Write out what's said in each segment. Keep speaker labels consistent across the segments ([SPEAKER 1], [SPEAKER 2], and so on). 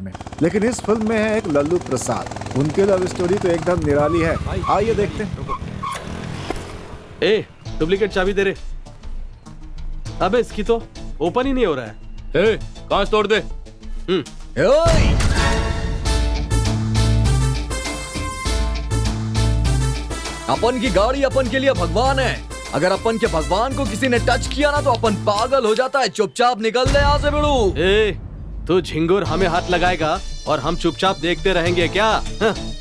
[SPEAKER 1] में। लेकिन इस फिल्म में है एक लल्लू प्रसाद। उनकी लव स्टोरी तो एकदम निराली है। आइए देखते हैं।
[SPEAKER 2] ए, डुप्लीकेट चाबी दे रे। अबे इसकी तो ओपन ही नहीं हो रहा है।
[SPEAKER 3] ए, कांच तोड़ दे।
[SPEAKER 1] ओए!
[SPEAKER 4] अपन की गाड़ी अपन के लिए भगवान है। अगर अपन के भगवान को किसी ने टच किया ना तो अपन पागल हो जाता है। चुपचाप निकल दे यहाँ से बिड़ू।
[SPEAKER 2] ए, तू झिंगुर हमें हाथ लगाएगा और हम चुपचाप देखते रहेंगे क्या?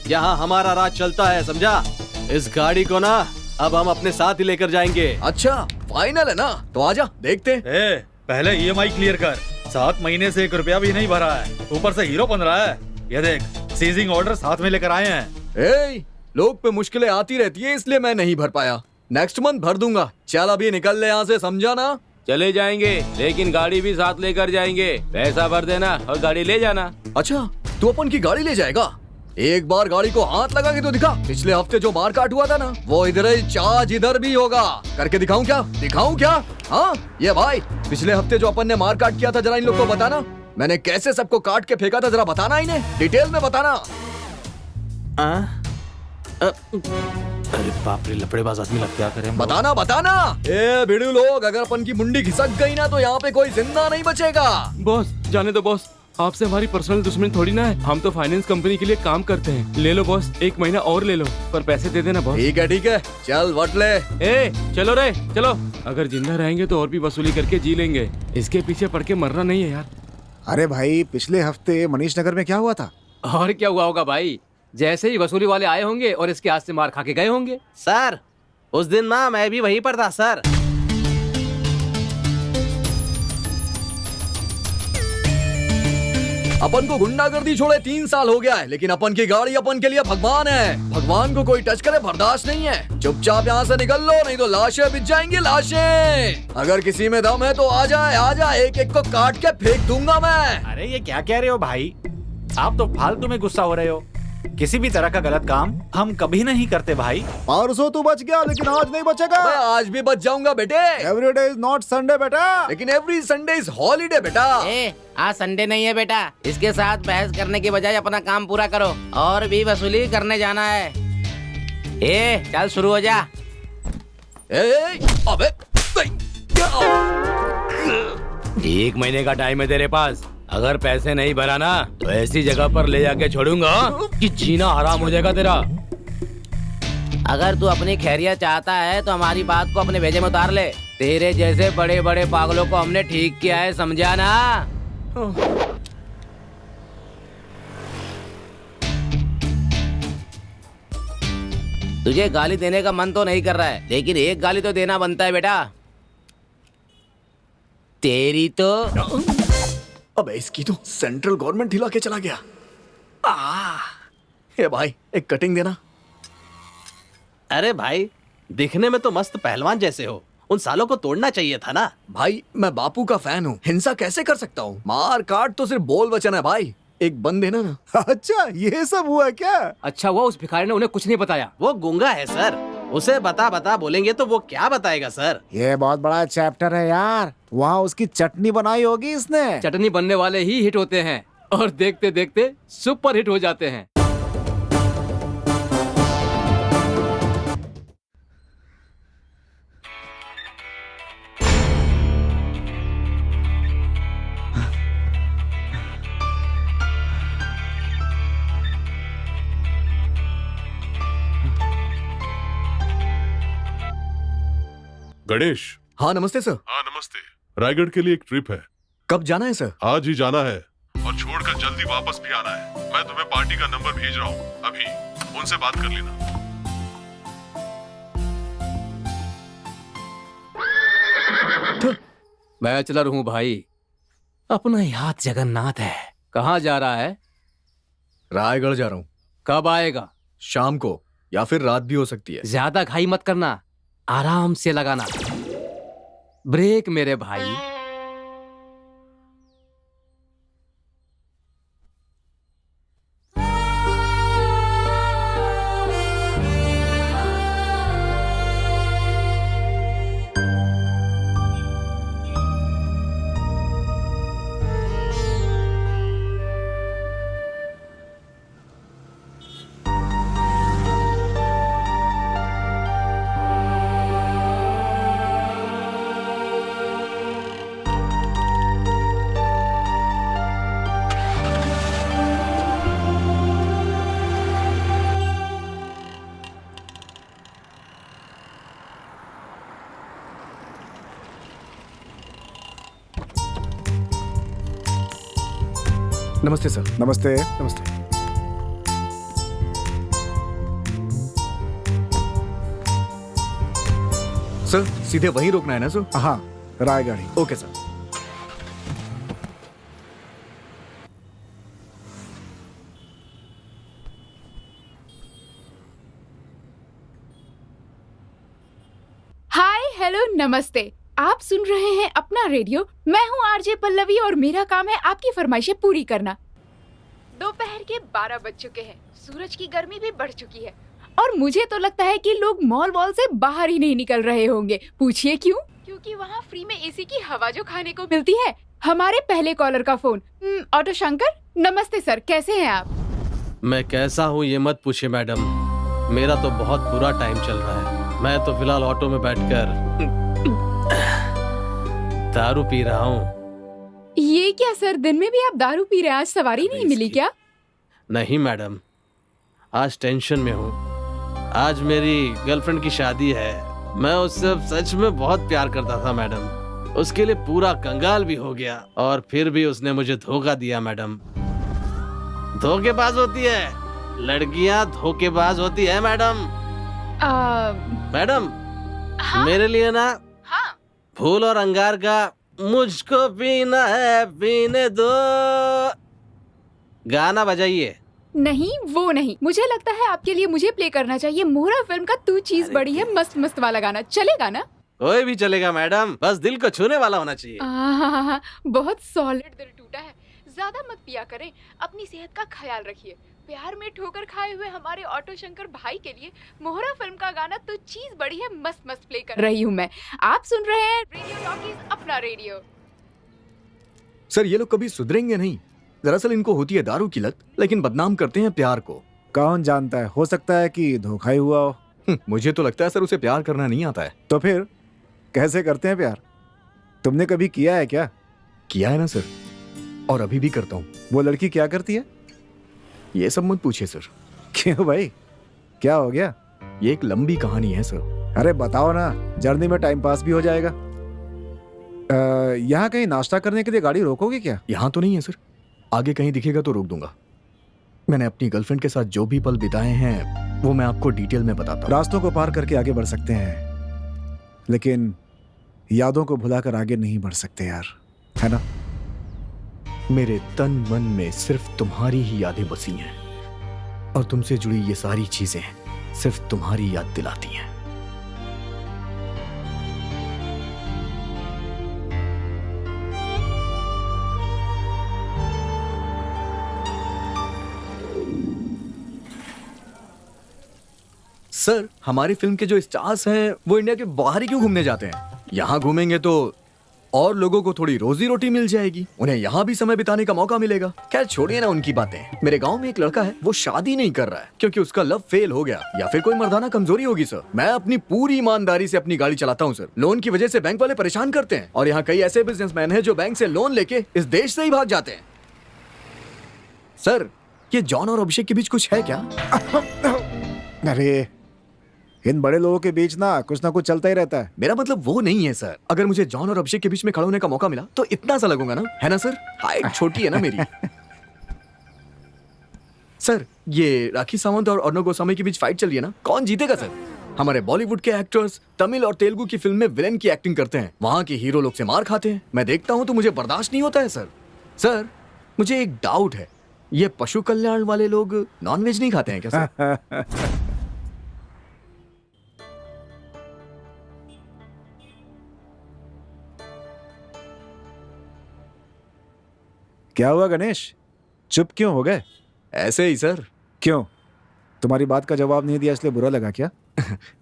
[SPEAKER 2] यहाँ हमारा राज चलता है, समझा? इस गाड़ी को ना अब हम अपने साथ ही लेकर जाएंगे।
[SPEAKER 4] अच्छा फाइनल है ना, तो आजा देखते।
[SPEAKER 3] ए, पहले ईएमआई क्लियर कर। 7 महीने से 1 रुपया भी नहीं भरा है, ऊपर से हीरो बन रहा है। ये देख, सीजिंग ऑर्डर साथ में लेकर आए हैं।
[SPEAKER 4] ए, लोग पे मुश्किलें आती रहती है, इसलिए मैं नहीं भर पाया। नेक्स्ट मंथ भर दूंगा। चल अभी निकल ले यहाँ से, समझा ना?
[SPEAKER 5] चले जाएंगे, लेकिन गाड़ी भी साथ लेकर जाएंगे। पैसा भर देना और गाड़ी ले जाना।
[SPEAKER 4] अच्छा, तू अपन की गाड़ी ले जाएगा? एक बार गाड़ी को हाथ लगा के तो दिखा। पिछले हफ्ते जो मार काट हुआ था ना, वो इधर ही चार्ज इधर भी होगा। करके दिखाऊं क्या? दिखाऊं क्या? हाँ ये भाई, पिछले हफ्ते जो अपन ने मार काट किया था, जरा इन लोग को बताना। मैंने कैसे सबको काट के फेंका था, जरा बताना इन्हें, डिटेल में बताना।
[SPEAKER 2] अरे बाप रे, लफड़ेबाज आदमी लग, क्या करें?
[SPEAKER 4] बताना बताना। ए भिड़ू लोग, अगर अपन की मुंडी खिसक गई ना तो यहाँ पे कोई जिंदा नहीं बचेगा।
[SPEAKER 6] बॉस जाने दो बॉस, आपसे हमारी पर्सनल दुश्मनी थोड़ी ना है। हम तो फाइनेंस कंपनी के लिए काम करते हैं। ले लो बॉस, 1 महीना और ले लो, पर पैसे दे देना बॉस।
[SPEAKER 4] ठीक है, चल वट ले।
[SPEAKER 6] ए चलो रे चलो, अगर जिंदा रहेंगे तो और भी वसूली करके जी लेंगे। इसके पीछे पड़ के मरना नहीं है यार।
[SPEAKER 1] अरे भाई, पिछले हफ्ते मनीष नगर में क्या हुआ था?
[SPEAKER 7] और क्या हुआ होगा भाई, जैसे ही वसूली वाले आए होंगे और इसके हाथ से मार खा के गए होंगे।
[SPEAKER 2] सर, उस दिन ना मैं भी वहीं पर था सर।
[SPEAKER 4] अपन को गुंडागर्दी छोड़े 3 साल हो गया है, लेकिन अपन की गाड़ी अपन के लिए भगवान है। भगवान को कोई टच करे बर्दाश्त नहीं है। चुपचाप यहाँ से निकल लो, नहीं तो लाशें बिछ जाएंगी, लाशें। अगर किसी में दम है तो आ जाए, एक एक को काट के फेंक दूंगा मैं।
[SPEAKER 8] अरे ये क्या कह रहे हो भाई, आप तो फालतू में गुस्सा हो रहे हो। किसी भी तरह का गलत काम हम कभी नहीं करते भाई।
[SPEAKER 1] परसों तू बच गया, लेकिन आज नहीं बचेगा।
[SPEAKER 4] मैं आज भी बच जाऊंगा बेटे।
[SPEAKER 1] Every day is not Sunday बेटा।
[SPEAKER 4] लेकिन एवरी संडे इज हॉलीडे बेटा।
[SPEAKER 9] आज संडे नहीं है बेटा। इसके साथ बहस करने की बजाय अपना काम पूरा करो, और भी वसूली करने जाना है। चल शुरू हो जा।
[SPEAKER 4] अबे
[SPEAKER 5] 1 महीने का टाइम है तेरे पास। अगर पैसे नहीं भरा ना तो ऐसी जगह पर ले जाके छोड़ूंगा कि जीना हराम हो जाएगा तेरा।
[SPEAKER 9] अगर तू अपनी खैरियत चाहता है तो हमारी बात को अपने भेजे में उतार ले। तेरे जैसे बड़े बड़े पागलों को हमने ठीक किया है, समझा ना? तुझे गाली देने का मन तो नहीं कर रहा है, लेकिन एक गाली तो देना बनता है बेटा। तेरी तो
[SPEAKER 4] अबे इसकी तो सेंट्रल गवर्नमेंट हिला के चला गया। हे भाई, एक कटिंग देना।
[SPEAKER 2] अरे भाई, दिखने में तो मस्त पहलवान जैसे हो, उन सालों को तोड़ना चाहिए था ना।
[SPEAKER 4] भाई मैं बापू का फैन हूँ, हिंसा कैसे कर सकता हूँ? मार काट तो सिर्फ बोल वचन है भाई, एक बंद देना ना।
[SPEAKER 1] अच्छा ये सब हुआ क्या?
[SPEAKER 7] अच्छा हुआ उस भिखारी ने उन्हें कुछ नहीं बताया।
[SPEAKER 2] वो गूंगा है सर, उसे बता बोलेंगे तो वो क्या बताएगा सर?
[SPEAKER 1] ये बहुत बड़ा चैप्टर है यार। वहाँ उसकी चटनी बनाई होगी इसने।
[SPEAKER 7] चटनी बनने वाले ही हिट होते हैं और देखते देखते सुपर हिट हो जाते हैं।
[SPEAKER 10] गणेश।
[SPEAKER 4] हाँ नमस्ते सर।
[SPEAKER 10] हाँ नमस्ते। रायगढ़ के लिए एक ट्रिप है।
[SPEAKER 4] कब जाना है सर?
[SPEAKER 10] आज ही जाना है और छोड़कर जल्दी वापस भी आना है। मैं तुम्हें पार्टी का नंबर भेज रहा हूँ, अभी उनसे बात कर लेना।
[SPEAKER 7] मैं चला रहूं भाई, अपना याद जगन्नाथ है। कहाँ जा रहा है?
[SPEAKER 4] रायगढ़ जा रहा हूँ।
[SPEAKER 7] कब आएगा?
[SPEAKER 4] शाम को, या फिर रात भी हो सकती है।
[SPEAKER 7] ज्यादा घाई मत करना, आराम से लगाना ब्रेक मेरे भाई।
[SPEAKER 4] नमस्ते सर।
[SPEAKER 1] नमस्ते।
[SPEAKER 4] नमस्ते। सर सीधे वहीं रोकना है ना सर?
[SPEAKER 1] हाँ, राय गाड़ी।
[SPEAKER 4] Okay sir.
[SPEAKER 11] हाय हेलो नमस्ते। आप सुन रहे हैं अपना रेडियो। मैं हूँ आरजे पल्लवी और मेरा काम है आपकी फरमाइशें पूरी करना। दोपहर के 12 बज चुके हैं, सूरज की गर्मी भी बढ़ चुकी है और मुझे तो लगता है कि लोग मॉल वॉल से बाहर ही नहीं निकल रहे होंगे। पूछिए क्यों? क्योंकि वहाँ फ्री में एसी की हवा जो खाने को मिलती है। हमारे पहले कॉलर का फोन। ऑटो शंकर, नमस्ते सर, कैसे हैं आप?
[SPEAKER 2] मैं कैसा हूँ ये मत पूछिए मैडम, मेरा तो बहुत बुरा टाइम चल रहा है। मैं तो फिलहाल ऑटो में बैठकर दारू पी रहा हूँ।
[SPEAKER 11] ये क्या सर, दिन में भी आप दारू पी रहे हैं? आज सवारी नहीं मिली क्या?
[SPEAKER 2] नहीं मैडम, आज टेंशन में हूँ। आज मेरी गर्लफ्रेंड की शादी है। मैं उससे सच में बहुत प्यार करता था मैडम। उसके लिए पूरा कंगाल भी हो गया और फिर भी उसने मुझे धोखा दिया मैडम। धोखेबाज होती है लड़कियां, धोखेबाज होती है मैडम। मैडम
[SPEAKER 11] हाँ?
[SPEAKER 2] मेरे लिए ना
[SPEAKER 11] हाँ?
[SPEAKER 2] फूल और अंगार का मुझको पीना है पीने दो गाना बजाइए।
[SPEAKER 11] नहीं वो नहीं, मुझे लगता है आपके लिए मुझे प्ले करना चाहिए मोहरा फिल्म का तू चीज बड़ी है मस्त मस्त वाला गाना। चलेगा ना?
[SPEAKER 2] कोई भी चलेगा मैडम, बस दिल को छूने वाला होना चाहिए।
[SPEAKER 11] बहुत सॉलिड दिल टूटा है। ज्यादा मत पिया करें, अपनी सेहत का ख्याल रखिए। प्यार में ठोकर खाए हुए हमारे ऑटो शंकर भाई के लिए मोहरा फिल्म का गाना तू चीज बड़ी है मस्त मस्त प्ले कर रही हूँ मैं। आप सुन रहे हैं रेडियो टॉकीज, अपना रेडियो।
[SPEAKER 4] सर ये लोग कभी सुधरेंगे नहीं। दरअसल इनको होती है दारू की लत, लेकिन बदनाम करते हैं प्यार को।
[SPEAKER 1] कौन जानता है, हो सकता है कि धोखा ही हुआ हो।
[SPEAKER 4] मुझे तो लगता है सर उसे प्यार करना नहीं आता है।
[SPEAKER 1] तो फिर कैसे करते हैं प्यार? तुमने कभी किया है क्या?
[SPEAKER 4] किया है ना सर, और अभी भी करता हूँ।
[SPEAKER 1] वो लड़की क्या करती है?
[SPEAKER 4] ये सब मत पूछिए सर।
[SPEAKER 1] क्यों भाई, क्या हो गया?
[SPEAKER 4] ये एक लंबी कहानी है सर।
[SPEAKER 1] अरे बताओ ना, जर्नी में टाइम पास भी हो जाएगा। यहाँ कहीं नाश्ता करने के लिए गाड़ी रोकोगे क्या?
[SPEAKER 4] यहाँ तो नहीं है सर, आगे कहीं दिखेगा तो रोक दूंगा। मैंने अपनी गर्लफ्रेंड के साथ जो भी पल बिताए हैं वो मैं आपको डिटेल में बताता हूँ।
[SPEAKER 1] रास्तों को पार करके आगे बढ़ सकते हैं, लेकिन यादों को भुलाकर आगे नहीं बढ़ सकते यार, है ना?
[SPEAKER 4] मेरे तन मन में सिर्फ तुम्हारी ही यादें बसी हैं और तुमसे जुड़ी ये सारी चीजें सिर्फ तुम्हारी याद दिलाती हैं। सर हमारी फिल्म के जो स्टार्स हैं वो इंडिया के बाहर ही क्यों घूमने जाते हैं? यहाँ घूमेंगे तो और लोगों को थोड़ी रोजी रोटी मिल जाएगी, उन्हें यहाँ भी समय बिताने का मौका मिलेगा। खैर छोड़िए ना उनकी बातें। मेरे गांव में एक लड़का है, वो शादी नहीं कर रहा है क्योंकि उसका लव फेल हो गया, या फिर कोई मर्दाना कमजोरी होगी सर। मैं अपनी पूरी ईमानदारी से अपनी गाड़ी चलाता हूँ सर। लोन की वजह से बैंक वाले परेशान करते हैं और यहाँ कई ऐसे बिजनेसमैन हैं जो बैंक से लोन लेके इस देश से ही भाग जाते हैं। सर ये जॉन और अभिषेक के बीच कुछ है क्या?
[SPEAKER 1] अरे इन बड़े लोगों के बीच ना कुछ चलता ही रहता है।
[SPEAKER 4] मेरा मतलब वो नहीं है सर। अगर मुझे जॉन और अभिषेक के बीच में खड़े होने का मौका मिला तो इतना सा लगूंगा ना, है ना सर? हाइट छोटी है ना मेरी। सर ये राखी सावंत और अर्णव गोस्वामी के बीच फाइट चल रही है ना, कौन जीतेगा सर? हमारे बॉलीवुड के एक्टर्स तमिल और तेलुगु की फिल्म में विलेन की एक्टिंग करते हैं, वहां के हीरो लोग से मार खाते हैं। मैं देखता हूं तो मुझे बर्दाश्त नहीं होता है सर। सर मुझे एक डाउट है, ये पशु कल्याण वाले लोग नॉनवेज नहीं खाते हैं क्या सर?
[SPEAKER 1] क्या हुआ गणेश, चुप क्यों हो गए?
[SPEAKER 4] ऐसे ही सर।
[SPEAKER 1] क्यों, तुम्हारी बात का जवाब नहीं दिया इसलिए बुरा लगा क्या?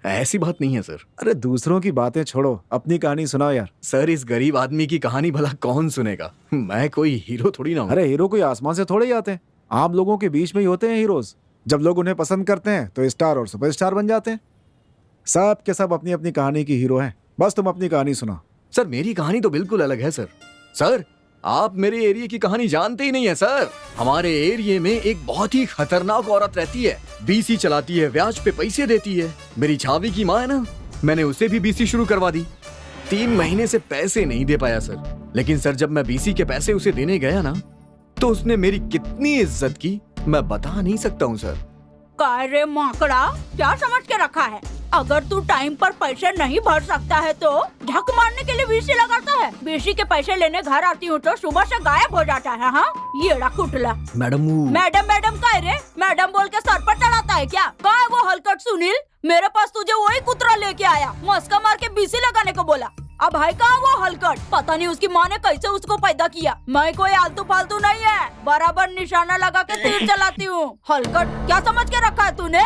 [SPEAKER 4] ऐसी बात नहीं है सर।
[SPEAKER 1] अरे दूसरों की बातें छोड़ो, अपनी कहानी सुनाओ यार।
[SPEAKER 4] सर इस गरीब आदमी की कहानी भला कौन सुनेगा? मैं कोई हीरो थोड़ी ना हूं।
[SPEAKER 1] अरे हीरो कोई आसमान से थोड़े ही आते हैं, आम लोगों के बीच में ही होते हैं हीरोज। जब लोग उन्हें पसंद करते हैं तो स्टार और सुपरस्टार बन जाते हैं। सब के सब अपनी अपनी कहानी की हीरो हैं, बस तुम अपनी कहानी सुनाओ।
[SPEAKER 4] सर मेरी कहानी तो बिल्कुल अलग है सर। सर आप मेरे एरिया की कहानी जानते ही नहीं है सर। हमारे एरिया में एक बहुत ही खतरनाक औरत रहती है, बीसी चलाती है, ब्याज पे पैसे देती है। मेरी छावी की माँ है ना, मैंने उसे भी बीसी शुरू करवा दी। 3 महीने से पैसे नहीं दे पाया सर, लेकिन सर जब मैं बीसी के पैसे उसे देने गया ना तो उसने मेरी कितनी इज्जत की मैं बता नहीं सकता हूँ सर।
[SPEAKER 12] काय रे माकड़ा, क्या समझ के रखा है? अगर तू टाइम पर पैसे नहीं भर सकता है तो झक मारने के लिए वीसी लगाता है। वीसी के पैसे लेने घर आती हूँ तो सुबह से गायब हो जाता है। हाँ, ये कुटला।
[SPEAKER 4] मैडम
[SPEAKER 12] मैडम मैडम काय रे? मैडम बोल के सर पर चढ़ाता है क्या? कहाँ है वो हलकट सुनील? मेरे पास तुझे वही कुतरा लेके आया, मस्का मार के बीसी लगाने को बोला। अब भाई कहाँ वो हलकट? पता नहीं उसकी माँ ने कैसे उसको पैदा किया। मैं कोई आलतू फालतू नहीं है, बराबर निशाना लगा के तीर चलाती हूँ। हलकट क्या समझ के रखा है तूने?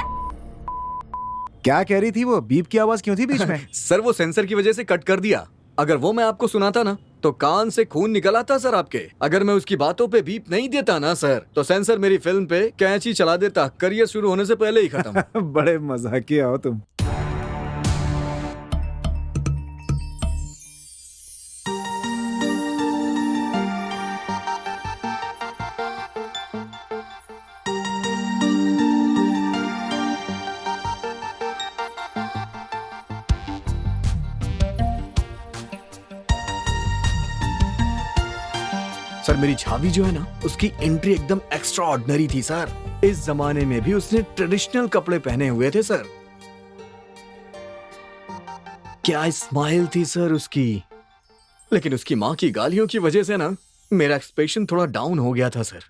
[SPEAKER 1] क्या कह रही थी वो? बीप की आवाज क्यों थी बीच में?
[SPEAKER 4] सर वो सेंसर की वजह से कट कर दिया। अगर वो मैं आपको सुनाता ना तो कान से खून निकल आता सर आपके। अगर मैं उसकी बातों पे बीप नहीं देता ना सर तो सेंसर मेरी फिल्म पे कैंची चला देता, करियर शुरू होने से पहले ही खत्म।
[SPEAKER 1] बड़े मजाकिया हो तुम।
[SPEAKER 4] सर मेरी छावी जो है ना उसकी एंट्री एकदम एक्स्ट्रा ऑर्डिनरी थी सर। इस जमाने में भी उसने ट्रेडिशनल कपड़े पहने हुए थे सर। क्या स्माइल थी सर उसकी। लेकिन उसकी माँ की गालियों की वजह से ना मेरा एक्सपेक्टेशन थोड़ा डाउन हो गया था सर।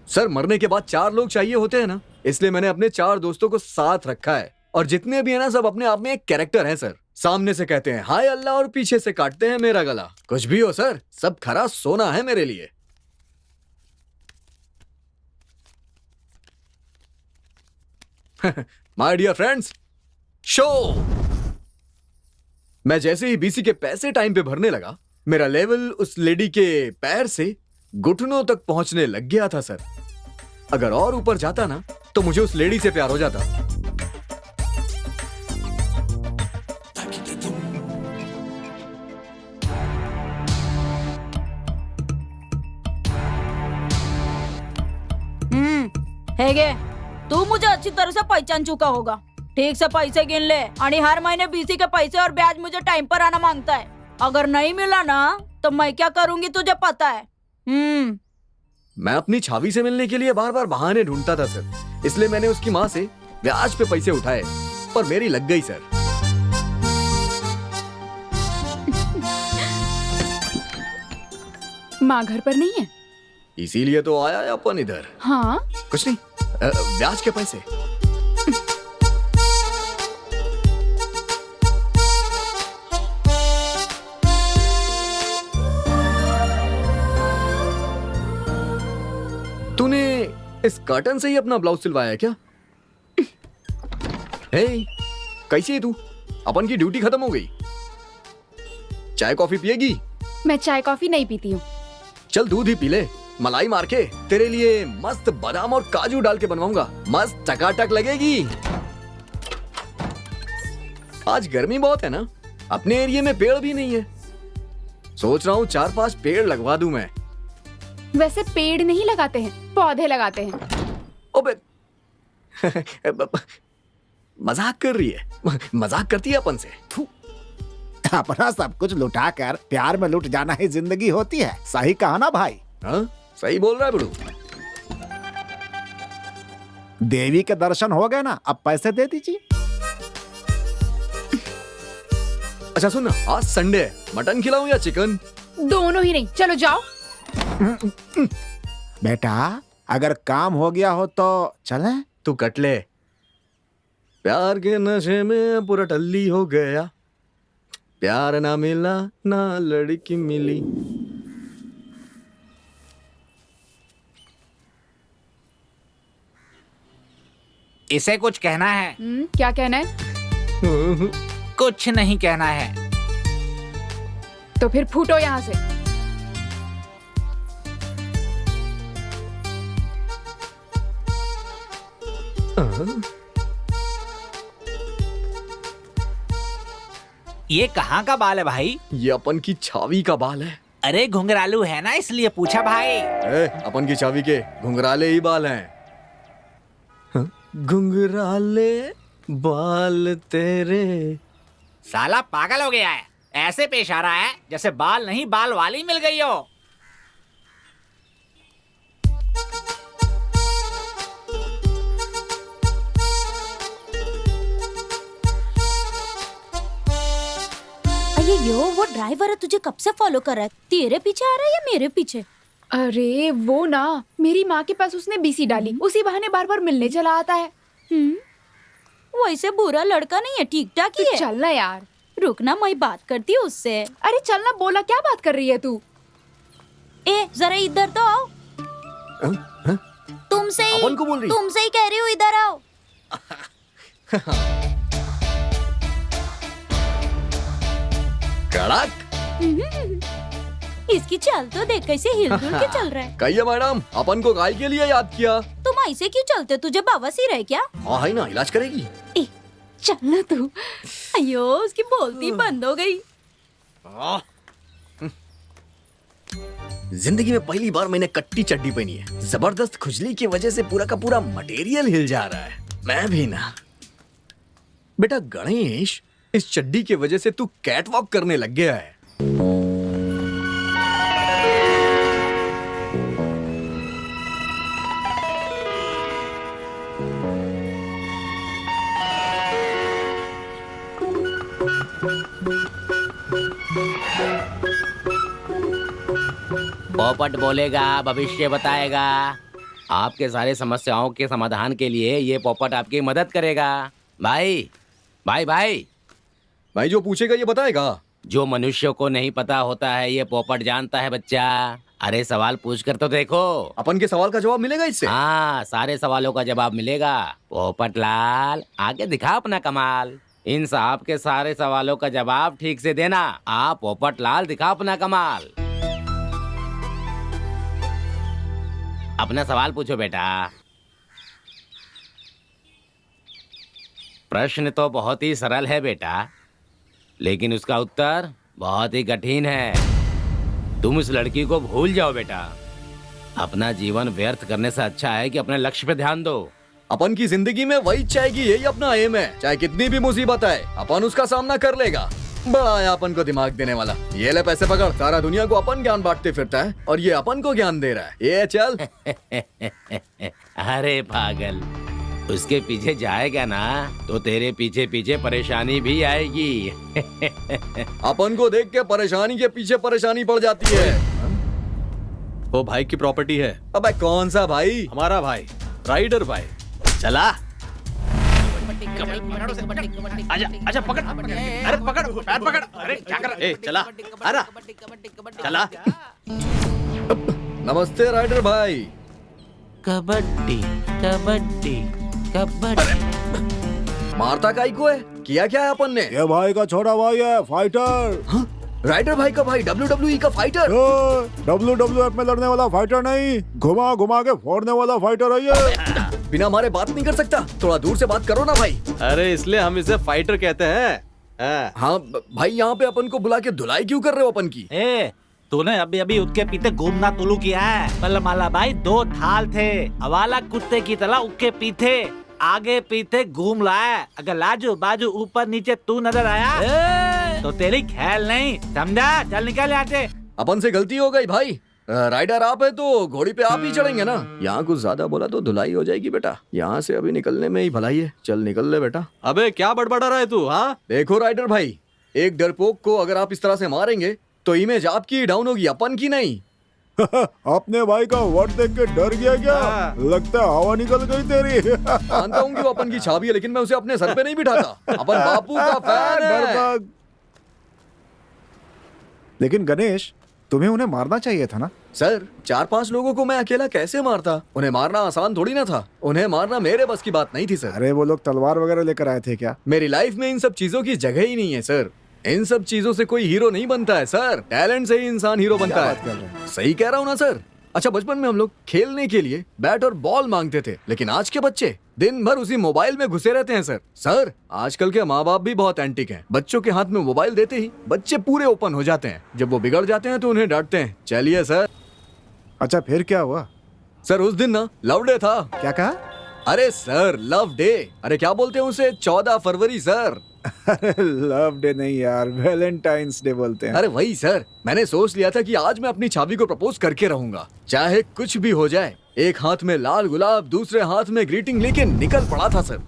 [SPEAKER 4] सर मरने के बाद 4 लोग चाहिए होते हैं ना, इसलिए मैंने अपने 4 दोस्तों को साथ रखा है। और जितने भी है ना सब अपने आप में एक कैरेक्टर है सर। सामने से कहते हैं हाय अल्लाह और पीछे से काटते हैं मेरा गला। कुछ भी हो सर, सब खरा सोना है मेरे लिए। My dear friends, show. मैं जैसे ही बीसी के पैसे टाइम पे भरने लगा मेरा लेवल उस लेडी के पैर से घुटनों तक पहुंचने लग गया था सर। अगर और ऊपर जाता ना तो मुझे उस लेडी से प्यार हो जाता।
[SPEAKER 12] हेगे, तू मुझे अच्छी तरह से पहचान चुका होगा। ठीक से पैसे गिन ले और हर महीने बीसी के पैसे और ब्याज मुझे टाइम पर आना मांगता है। अगर नहीं मिला ना तो मैं क्या करूंगी तुझे पता है।
[SPEAKER 4] मैं अपनी छावी से मिलने के लिए बार बार बहाने ढूंढता था सर, इसलिए मैंने उसकी माँ से ब्याज पे पैसे उठाए पर मेरी लग गई सर।
[SPEAKER 11] माँ घर पर नहीं है,
[SPEAKER 4] इसीलिए तो आया है अपन इधर।
[SPEAKER 11] हाँ
[SPEAKER 4] कुछ नहीं, ब्याज के पैसे। तूने इस कर्टन से ही अपना ब्लाउज सिलवाया है क्या? हे, कैसी है तू? अपन की ड्यूटी खत्म हो गई। चाय कॉफी पिएगी?
[SPEAKER 11] मैं चाय कॉफी नहीं पीती हूँ।
[SPEAKER 4] चल दूध ही पी ले, मलाई मार के तेरे लिए मस्त बादाम और काजू डाल के बनवाऊंगा, मस्त टकाटक लगेगी। आज गर्मी बहुत है ना, अपने एरिया में पेड़ भी नहीं है। सोच रहा हूँ 4-5 पेड़ लगवा दूं मैं।
[SPEAKER 11] वैसे पेड़ नहीं लगाते हैं, पौधे लगाते हैं।
[SPEAKER 4] ओबे मजाक कर रही है, मजाक करती है अपन से।
[SPEAKER 1] अपना सब कुछ लुटा कर प्यार में लुट जाना ही जिंदगी होती है। सही कहा ना भाई?
[SPEAKER 4] हाँ सही बोल रहा है बड़ू।
[SPEAKER 1] देवी के दर्शन हो गए ना, अब पैसे दे दीजिए।
[SPEAKER 4] अच्छा सुन ना, आज संडे है, मटन खिलाऊं या चिकन?
[SPEAKER 11] दोनों ही नहीं, चलो जाओ।
[SPEAKER 1] बेटा अगर काम हो गया हो तो चले।
[SPEAKER 4] तू कट ले। प्यार के नशे में पूरा टल्ली हो गया। प्यार ना मिला ना लड़की मिली।
[SPEAKER 8] इसे कुछ कहना है?
[SPEAKER 11] क्या कहना है?
[SPEAKER 8] कुछ नहीं कहना है।
[SPEAKER 11] तो फिर फूटो यहाँ से।
[SPEAKER 8] ये कहाँ का बाल है भाई?
[SPEAKER 4] ये अपन की छावी का बाल है।
[SPEAKER 8] अरे घुंघरालू है ना, इसलिए पूछा भाई।
[SPEAKER 4] अपन की छावी के घुंघराले ही बाल हैं। घुंघराले बाल तेरे।
[SPEAKER 8] साला पागल हो गया है, ऐसे पेश आ रहा है जैसे बाल नहीं बाल वाली मिल गई हो।
[SPEAKER 12] अयो वो ड्राइवर है, तुझे कब से फॉलो कर रहा है? तेरे पीछे आ रहा है या मेरे पीछे?
[SPEAKER 11] अरे वो ना, मेरी माँ के पास उसने बीसी डाली, उसी बहाने बार बार मिलने चला आता है।
[SPEAKER 12] वैसे बुरा लड़का नहीं है, ठीक ठाक ही है।
[SPEAKER 11] चलना यार।
[SPEAKER 12] रुकना, मैं बात करती हूँ उससे।
[SPEAKER 11] अरे चलना, बोला क्या बात कर रही है तू?
[SPEAKER 12] ए जरा इधर तो आओ। तुमसे ही
[SPEAKER 4] अपन को बोल रही?
[SPEAKER 12] तुमसे ही कह रही हूँ, इधर आओ।
[SPEAKER 4] कड़क।
[SPEAKER 12] इसकी चाल तो देख कैसे हिल-डुल के चल रहा है।
[SPEAKER 4] कहिए मैडम, अपन को गाय के लिए याद किया?
[SPEAKER 12] तुम ऐसे क्यों चलते? तुझे बवासीर है क्या?
[SPEAKER 4] हाँ है ना, इलाज करेगी।
[SPEAKER 12] चलना तू। अयो उसकी बोलती बंद हो गई।
[SPEAKER 4] जिंदगी में पहली बार मैंने कट्टी चड्डी पहनी है। जबरदस्त खुजली की वजह से पूरा का पूरा मटेरियल हिल जा रहा है। मैं भी ना। बेटा गणेश, इस चड्डी की वजह से तू कैट वॉक करने लग गया है।
[SPEAKER 9] पोपट बोलेगा, भविष्य बताएगा। आपके सारे समस्याओं के समाधान के लिए ये पोपट आपकी मदद करेगा। भाई भाई भाई
[SPEAKER 4] भाई जो पूछेगा ये बताएगा।
[SPEAKER 9] जो मनुष्यों को नहीं पता होता है ये पोपट जानता है बच्चा। अरे सवाल पूछ कर तो देखो।
[SPEAKER 4] अपन के सवाल का जवाब मिलेगा इससे?
[SPEAKER 9] हाँ, सारे सवालों का जवाब मिलेगा। पोपट लाल आगे दिखा अपना कमाल। इन साहब के सारे सवालों का जवाब ठीक से देना। आप पोपट लाल दिखा अपना कमाल। अपना सवाल पूछो बेटा। प्रश्न तो बहुत ही सरल है बेटा, लेकिन उसका उत्तर बहुत ही कठिन है। तुम उस लड़की को भूल जाओ बेटा। अपना जीवन व्यर्थ करने से अच्छा है कि अपने लक्ष्य पे ध्यान दो।
[SPEAKER 4] अपन की जिंदगी में वही चाहेगी, यही अपना एम है। चाहे कितनी भी मुसीबत आए अपन उसका सामना कर लेगा। बड़ा है अपन को दिमाग देने वाला। ये ले पैसे पकड़। सारा दुनिया को अपन ज्ञान बांटते फिरता है और ये अपन को ज्ञान दे रहा है। ये चल।
[SPEAKER 9] अरे पागल, उसके पीछे जाएगा ना तो तेरे पीछे पीछे परेशानी भी आएगी।
[SPEAKER 4] अपन को देख के परेशानी के पीछे परेशानी पड़ जाती है।
[SPEAKER 2] वो भाई की प्रॉपर्टी है।
[SPEAKER 4] अबे कौन सा भाई?
[SPEAKER 2] हमारा भाई, राइडर भाई। चला। आजा आजा, पकड़। अरे पकड़, पैर पकड़। अरे क्या कर रहा है? चला। अरे चला।
[SPEAKER 4] नमस्ते राइडर भाई।
[SPEAKER 9] कबड्डी कबड्डी कबड्डी।
[SPEAKER 4] मारता काई को है? किया क्या है अपन ने?
[SPEAKER 1] ये भाई का छोटा भाई है, फाइटर।
[SPEAKER 4] राइडर भाई का भाई, WWE का फाइटर।
[SPEAKER 1] WWF में लड़ने वाला फाइटर नहीं, घुमा घुमा के फोड़ने वाला फाइटर है ये।
[SPEAKER 4] बिना हमारे बात नहीं कर सकता, थोड़ा दूर से बात करो ना भाई।
[SPEAKER 2] अरे इसलिए हम इसे फाइटर कहते हैं।
[SPEAKER 4] हाँ भाई, यहाँ पे अपन को बुला के धुलाई क्यों कर रहे हो अपन की?
[SPEAKER 8] तूने अभी अभी उसके पीछे घूमना तुलू किया है। बल्लमाला भाई, दो थाल थे, हवाला कुत्ते की तरह उसके पीछे आगे पीछे घूम रहा है। अगर लाजू बाजू ऊपर नीचे तू नजर आया तो तेरी ख्याल नहीं, समझा? चल निकल यहाँ से।
[SPEAKER 4] अपन से गलती हो गई भाई। राइडर आप है तो घोड़ी पे आप ही चढ़ेंगे ना। यहाँ कुछ ज्यादा बोला तो धुलाई हो जाएगी बेटा। यहाँ से अभी निकलने में ही भलाई है। चल निकल ले बेटा।
[SPEAKER 2] अबे क्या बड़बड़ा रहा है तू? हाँ
[SPEAKER 4] देखो राइडर भाई, एक डरपोक को अगर आप इस तरह से मारेंगे तो इमेज आपकी डाउन होगी, अपन की नहीं।
[SPEAKER 1] अपने भाई का वर्ड देख के डर गया क्या? लगता है हवा निकल गई तेरी।
[SPEAKER 4] मानता हूँ कि वो अपन की छावी है, लेकिन मैं उसे अपने सर पे नहीं बिठाता। अपन बापू का फैन है।
[SPEAKER 1] लेकिन गणेश, तुम्हें उन्हें मारना चाहिए था ना।
[SPEAKER 4] सर 4-5 लोगों को मैं अकेला कैसे मारता? उन्हें मारना आसान थोड़ी ना था। उन्हें मारना मेरे बस की बात नहीं थी सर।
[SPEAKER 1] अरे वो लोग तलवार वगैरह लेकर आए थे क्या?
[SPEAKER 4] मेरी लाइफ में इन सब चीजों की जगह ही नहीं है सर। इन सब चीजों से कोई हीरो नहीं बनता है सर, टैलेंट से ही इंसान हीरो बनता
[SPEAKER 1] क्या
[SPEAKER 4] है।
[SPEAKER 1] बात कर रहे हैं?
[SPEAKER 4] सही कह रहा हूँ ना सर? अच्छा, बचपन में हम लोग खेलने के लिए बैट और बॉल मांगते थे, लेकिन आज के बच्चे दिन भर उसी मोबाइल में घुसे रहते हैं सर। आजकल के माँ बाप भी बहुत एंटिक हैं। बच्चों के हाथ में मोबाइल देते ही बच्चे पूरे ओपन हो जाते हैं। जब वो बिगड़ जाते हैं तो उन्हें डांटते हैं। चलिए सर।
[SPEAKER 1] अच्छा फिर क्या हुआ?
[SPEAKER 4] सर उस दिन ना लव डे था।
[SPEAKER 1] क्या कहा?
[SPEAKER 4] अरे सर लव डे, अरे क्या बोलते हैं उसे, 14 फरवरी सर।
[SPEAKER 1] लव डे नहीं यार, वैलेंटाइंस डे बोलते हैं।
[SPEAKER 4] अरे वही सर, मैंने सोच लिया था कि आज मैं अपनी छावी को प्रपोज करके रहूंगा, चाहे कुछ भी हो जाए। एक हाथ में लाल गुलाब, दूसरे हाथ में ग्रीटिंग लेके निकल पड़ा था सर।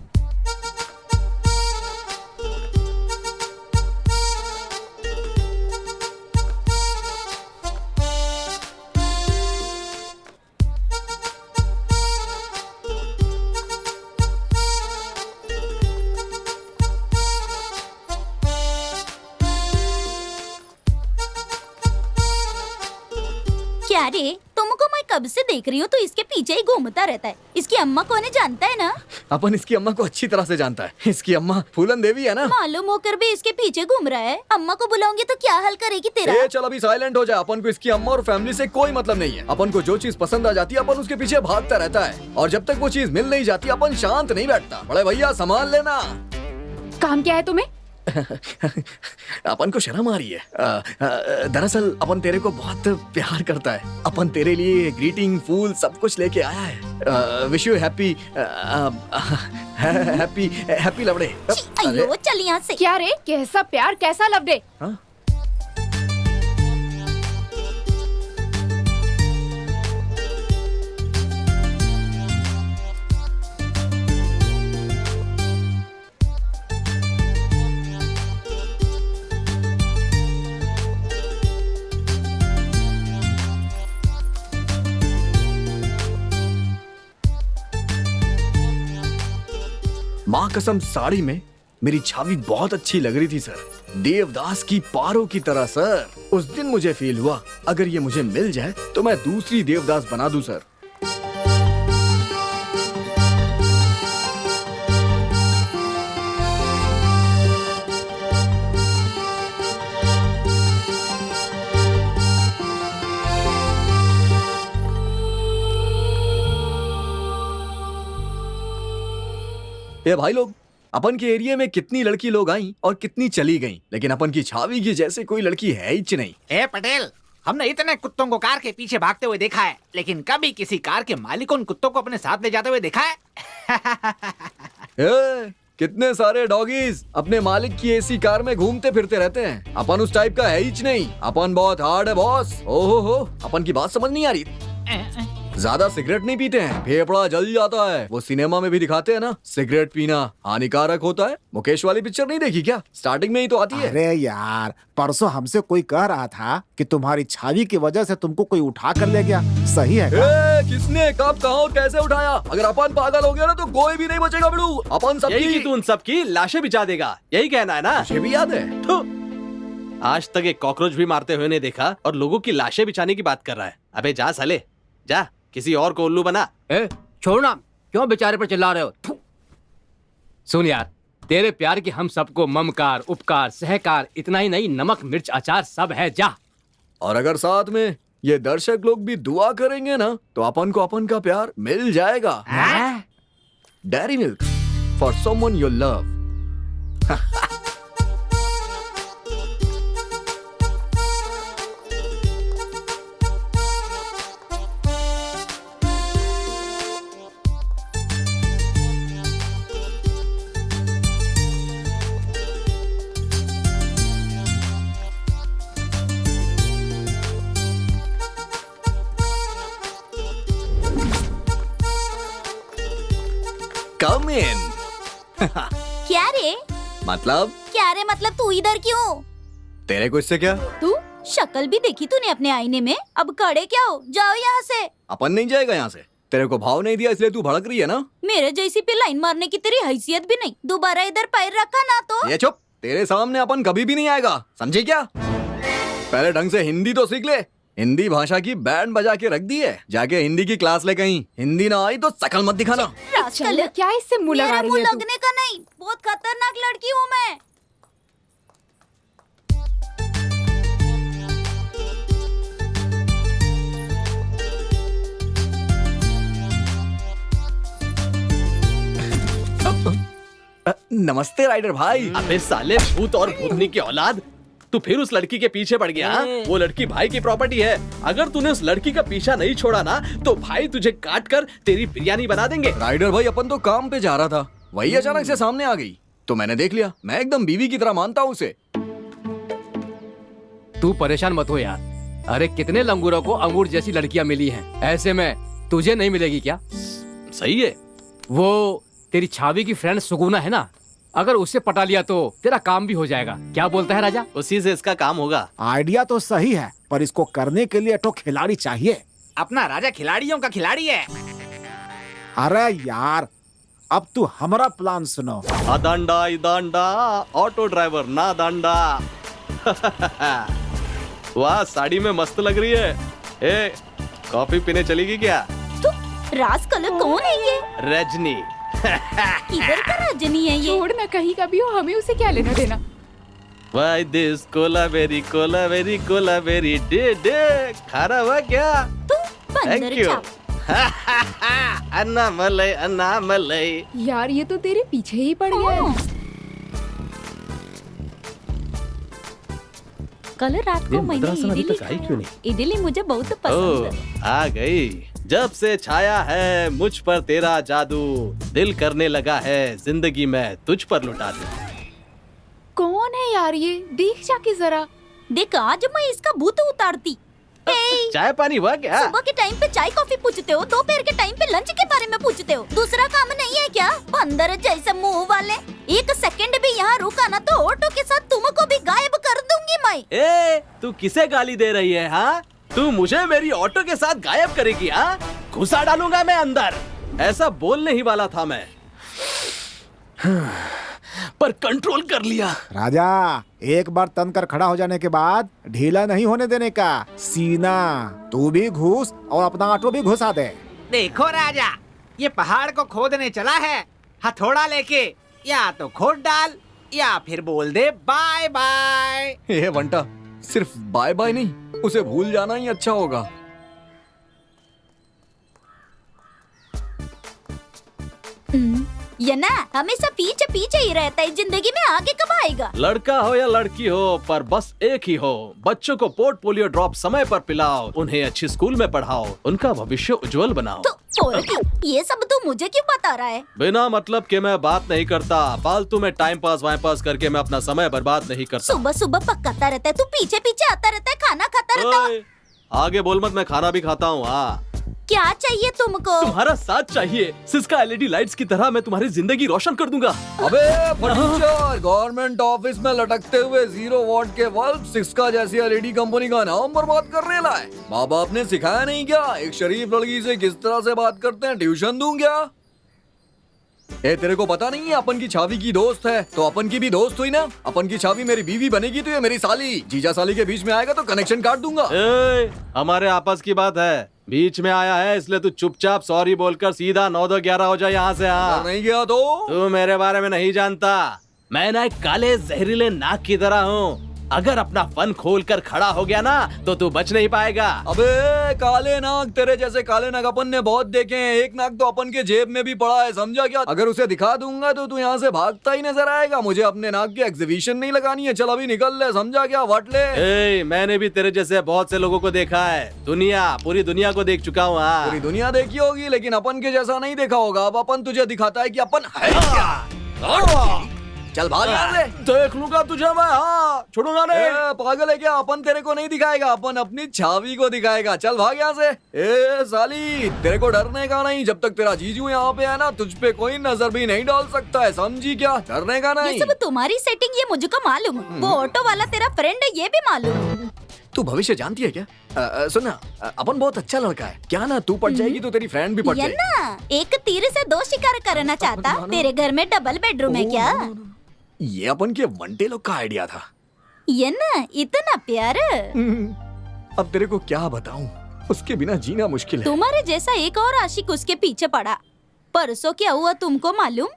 [SPEAKER 12] क्या रे, तुमको मैं कब से देख रही हूँ, तो इसके पीछे ही घूमता रहता है। इसकी अम्मा कौन है जानता है ना?
[SPEAKER 4] अपन इसकी अम्मा को अच्छी तरह से जानता है। इसकी अम्मा फूलन देवी है ना।
[SPEAKER 12] मालूम होकर भी इसके पीछे घूम रहा है। अम्मा को बुलाऊंगी तो क्या हल करेगी तेरा?
[SPEAKER 4] ए चल अभी साइलेंट हो जाए। अपन को इसकी अम्मा और फैमिली से कोई मतलब नहीं है। अपन को जो चीज पसंद आ जाती है अपन उसके पीछे भागता रहता है, और जब तक वो चीज मिल नहीं जाती अपन शांत नहीं बैठता। बड़े भैया संभाल लेना।
[SPEAKER 11] काम क्या है तुम्हें?
[SPEAKER 4] अपन को शर्म आ रही है। दरअसल अपन तेरे को बहुत प्यार करता है। अपन तेरे लिए ग्रीटिंग, फूल सब कुछ लेके आया है। Wish you happy happy happy love day.
[SPEAKER 12] अयो चल यहाँ से।
[SPEAKER 11] क्या रे, कैसा प्यार, कैसा लव डे?
[SPEAKER 4] माँ कसम साड़ी में मेरी छावी बहुत अच्छी लग रही थी सर, देवदास की पारों की तरह सर। उस दिन मुझे फील हुआ अगर ये मुझे मिल जाए तो मैं दूसरी देवदास बना दूं सर। ये भाई लोग, अपन के एरिया में कितनी लड़की लोग आई और कितनी चली गई, लेकिन अपन की छावी की जैसे कोई लड़की है ही नहीं।
[SPEAKER 8] ए पटेल, हमने इतने कुत्तों को कार के पीछे भागते हुए देखा है, लेकिन कभी किसी कार के मालिक उन कुत्तों को अपने साथ ले जाते हुए देखा है?
[SPEAKER 4] कितने सारे डॉगीज अपने मालिक की एसी कार में घूमते फिरते रहते हैं। अपन उस टाइप का है ही नहीं। अपन बहुत हार्ड है बॉस। ओहो हो, अपन की बात समझ नहीं आ रही। ज्यादा सिगरेट नहीं पीते हैं, फेफड़ा जल जाता है। वो सिनेमा में भी दिखाते हैं ना, सिगरेट पीना हानिकारक होता है। मुकेश वाली पिक्चर नहीं देखी क्या? स्टार्टिंग में ही तो आती है।
[SPEAKER 1] अरे यार, परसों हमसे कोई कह रहा था कि तुम्हारी छावी की वजह से तुमको कोई उठा कर ले गया। सही है क्या?
[SPEAKER 4] किसने, कब, कहाँ और कैसे उठाया? अगर अपन पागल हो गया ना तो कोई भी नहीं बचेगा बिड़ू। अपन सबकी,
[SPEAKER 2] यही कि तू उन सबकी लाशें बिछा देगा, यही कहना है ना?
[SPEAKER 4] मुझे भी याद है।
[SPEAKER 2] आज तक एक कॉकरोच भी मारते हुए नहीं देखा और लोगों की लाशें बिछाने की बात कर रहा है। अबे जा साले, जा किसी और को उल्लू बना।
[SPEAKER 7] छोड़ना, क्यों बेचारे पर चिल्ला रहे हो? सुन यार, तेरे प्यार की हम सबको ममकार, उपकार, सहकार, इतना ही नहीं नमक मिर्च अचार सब है। जा।
[SPEAKER 4] और अगर साथ में ये दर्शक लोग भी दुआ करेंगे ना तो अपन को अपन का प्यार मिल जाएगा। Dairy milk for someone you love. Come in.
[SPEAKER 12] क्या रे?
[SPEAKER 4] मतलब?
[SPEAKER 12] क्या रे मतलब तू इधर क्यों?
[SPEAKER 4] तेरे को इससे क्या?
[SPEAKER 12] तू शक्ल भी देखी तूने अपने आईने में? अब खड़े क्या हो, जाओ यहाँ से।
[SPEAKER 4] अपन नहीं जाएगा यहाँ से। तेरे को भाव नहीं दिया इसलिए तू भड़क रही है ना?
[SPEAKER 12] मेरे जैसी पे लाइन मारने की तेरी हैसियत भी नहीं। दोबारा इधर पैर रखा ना तो।
[SPEAKER 4] ये चुप, तेरे सामने अपन कभी भी नहीं आएगा, समझी क्या? पहले ढंग से हिंदी तो सीख ले। हिंदी भाषा की बैंड बजा के रख दी है, जाके हिंदी की क्लास ले कहीं। हिंदी ना आई तो शकल मत दिखाना।
[SPEAKER 11] चल, क्या इससे मुंह लगा
[SPEAKER 12] मेरा
[SPEAKER 11] रही
[SPEAKER 12] मुंह
[SPEAKER 11] है तू?
[SPEAKER 12] लगने का नहीं, बहुत खतरनाक लड़की हूँ मैं।
[SPEAKER 4] नमस्ते राइडर भाई।
[SPEAKER 2] अबे साले भूत और भूतनी की औलाद, तू फिर उस लड़की के पीछे पड़ गया हाँ? वो लड़की भाई की प्रॉपर्टी है। अगर तूने उस लड़की का पीछा नहीं छोड़ा ना तो भाई तुझे काट कर तेरी बिरयानी बना देंगे।
[SPEAKER 4] राइडर भाई अपन तो काम पे जा रहा था, वही अचानक से सामने आ गई तो मैंने देख लिया। मैं एकदम बीवी की तरह मानता हूँ उसे।
[SPEAKER 7] तू परेशान मत हो यार। अरे कितने लंगूरों को अंगूर जैसी लड़कियां मिली हैं, ऐसे में तुझे नहीं मिलेगी क्या?
[SPEAKER 2] सही है।
[SPEAKER 7] वो तेरी छावी की फ्रेंड सुगुना है ना, अगर उससे पटा लिया तो तेरा काम भी हो जाएगा। क्या बोलता है राजा?
[SPEAKER 2] उसी से इसका काम होगा।
[SPEAKER 1] आइडिया तो सही है, पर इसको करने के लिए तो खिलाड़ी चाहिए।
[SPEAKER 8] अपना राजा खिलाड़ियों का खिलाड़ी है।
[SPEAKER 1] अरे यार, अब तू हमारा प्लान सुनो।
[SPEAKER 2] अदांडा इदांडा ऑटो ड्राइवर ना दांडा। वाह, साड़ी में मस्त लग रही है। ए, कॉफी पीने चलेगी क्या?
[SPEAKER 12] तू राज कलर कौन है ये?
[SPEAKER 2] रजनी।
[SPEAKER 12] किधर का रजनी है ये?
[SPEAKER 11] छोड़ ना, कहीं का भी हो, हमें उसे क्या लेना देना।
[SPEAKER 2] Why this Kolaveri Kolaveri day day खारा हुआ क्या?
[SPEAKER 12] तू बंदर
[SPEAKER 2] Thank you.
[SPEAKER 12] छाप।
[SPEAKER 2] अन्ना मलाई।
[SPEAKER 11] यार ये तो तेरे पीछे ही पड़ गया है।
[SPEAKER 12] कल रात को मैंने इडली खाया। इडली मुझे बहुत पसंद है।
[SPEAKER 2] आ गई। जब से छाया है मुझ पर तेरा जादू, दिल करने लगा है जिंदगी में तुझ पर लुटा दूं।
[SPEAKER 11] कौन है यार ये? देख जाके जरा।
[SPEAKER 12] देख, आज मैं इसका भूत उतारती।
[SPEAKER 2] चाय पानी हुआ क्या?
[SPEAKER 12] सुबह के टाइम पे चाय कॉफी पूछते हो, दोपहर के टाइम पे लंच के बारे में पूछते हो। दूसरा काम नहीं है क्या? बंदर जैसे मुंह वाले। एक सेकंड भी यहाँ रुका ना तो ऑटो के साथ तुमको भी गायब कर दूंगी मैं।
[SPEAKER 2] ए, तू किसे गाली दे रही है हाँ? तू मुझे मेरी ऑटो के साथ गायब करेगी हाँ? घुसा डालूंगा मैं अंदर। ऐसा बोलने ही वाला था मैं, पर कंट्रोल कर लिया।
[SPEAKER 1] राजा, एक बार तन कर खड़ा हो जाने के बाद ढीला नहीं होने देने का। सीना तू भी घुस और अपना ऑटो भी घुसा दे।
[SPEAKER 8] देखो राजा, ये पहाड़ को खोदने चला है हथौड़ा लेके। या तो खोद डाल या फिर बोल दे बाय बाय।
[SPEAKER 4] ये बंटा, सिर्फ बाय बाय नहीं, उसे भूल जाना ही अच्छा होगा।
[SPEAKER 12] ये ना हमेशा पीछे पीछे ही रहता है, जिंदगी में आगे कब आएगा?
[SPEAKER 2] लड़का हो या लड़की हो, पर बस एक ही हो। बच्चों को पोलियो ड्रॉप समय पर पिलाओ, उन्हें अच्छी स्कूल में पढ़ाओ, उनका भविष्य उज्जवल बनाओ।
[SPEAKER 12] तो ये सब तू मुझे क्यों बता रहा है?
[SPEAKER 2] बिना मतलब के मैं बात नहीं करता। फालतू में टाइम पास वाइम पास करके मैं अपना समय बर्बाद नहीं करता।
[SPEAKER 12] सुबह सुबह पकाता रहता है, तू पीछे पीछे आता रहता है, खाना खाता रहता है।
[SPEAKER 2] आगे बोल मत, मैं खाना भी खाता हूँ। हाँ,
[SPEAKER 12] क्या चाहिए तुमको?
[SPEAKER 2] तुम्हारा साथ चाहिए। सिस्का LED लाइट्स की तरह मैं तुम्हारी जिंदगी रोशन कर दूंगा।
[SPEAKER 4] अबे फर्नीचर, गवर्नमेंट ऑफिस में लटकते हुए 0 वॉट के बल्ब सिस्का जैसी LED कंपनी का नाम बर्बाद करने लाए। माँ बाप ने सिखाया नहीं क्या एक शरीफ लड़की से किस तरह से बात करते हैं? ट्यूशन दूं क्या? ए, तेरे को पता नहीं है अपन की छावी की दोस्त है तो अपन की भी दोस्त हुई ना। अपन की छावी मेरी बीवी बनेगी तो ये मेरी साली। जीजा साली के बीच में आएगा तो कनेक्शन काट दूंगा।
[SPEAKER 2] हमारे आपस की बात है, बीच में आया है इसलिए तू चुपचाप सॉरी बोलकर सीधा 9-2-11 हो जाए यहाँ से। हाँ,
[SPEAKER 4] नहीं गया तो
[SPEAKER 2] तू मेरे बारे में नहीं जानता। मैं ना एक काले जहरीले नाक की तरह हूँ। अगर अपना फन खोल कर खड़ा हो गया ना तो तू बच नहीं पाएगा।
[SPEAKER 4] अबे काले नाक, तेरे जैसे काले नाक अपन ने बहुत देखे हैं। एक नाक तो अपन के जेब में भी पड़ा है, समझा क्या? अगर उसे दिखा दूंगा तो तू यहाँ से भागता ही नजर आएगा। मुझे अपने नाक की एग्जीबिशन नहीं लगानी है। चल अभी निकल ले, समझा क्या? वट ले।
[SPEAKER 2] मैंने भी तेरे जैसे बहुत से लोगों को देखा है। पूरी दुनिया को देख चुका हूँ।
[SPEAKER 4] पूरी दुनिया देखी होगी लेकिन अपन के जैसा नहीं देखा होगा। अब अपन तुझे दिखाता है कि अपन है क्या। चल भाग यहाँ से।
[SPEAKER 2] देख लूंगा तुझे मैं। हाँ, छोड़ूंगा नहीं।
[SPEAKER 4] पागल है क्या? अपन तेरे को नहीं दिखाएगा, अपन अपनी छावी को दिखाएगा। चल भाग यहाँ से। ए साली, तेरे को डरने का नहीं। जब तक तेरा जीजू यहाँ पे है ना, तुझ पे कोई नजर भी नहीं डाल सकता है, समझी क्या? डरने का नहीं।
[SPEAKER 12] ये सब तुम्हारी सेटिंग, ये मुझको मालूम। वो ऑटो वाला तेरा फ्रेंड है, ये भी मालूम।
[SPEAKER 4] तू भविष्य जानती है क्या? सुनना, अपन बहुत अच्छा लड़का है क्या ना? तू पट जाएगी तो तेरी फ्रेंड भी पट
[SPEAKER 12] ये
[SPEAKER 4] जाएगी।
[SPEAKER 12] ना एक तीर से 2 शिकार करना चाहता। तेरे घर में डबल बेडरूम है क्या?
[SPEAKER 4] ये अपन के वनडे लोग का आइडिया था।
[SPEAKER 12] ये ना इतना प्यार।
[SPEAKER 4] अब तेरे को क्या बताऊं, उसके बिना जीना मुश्किल है।
[SPEAKER 12] तुम्हारे जैसा एक और आशिक उसके पीछे पड़ा। परसों क्या हुआ तुमको मालूम?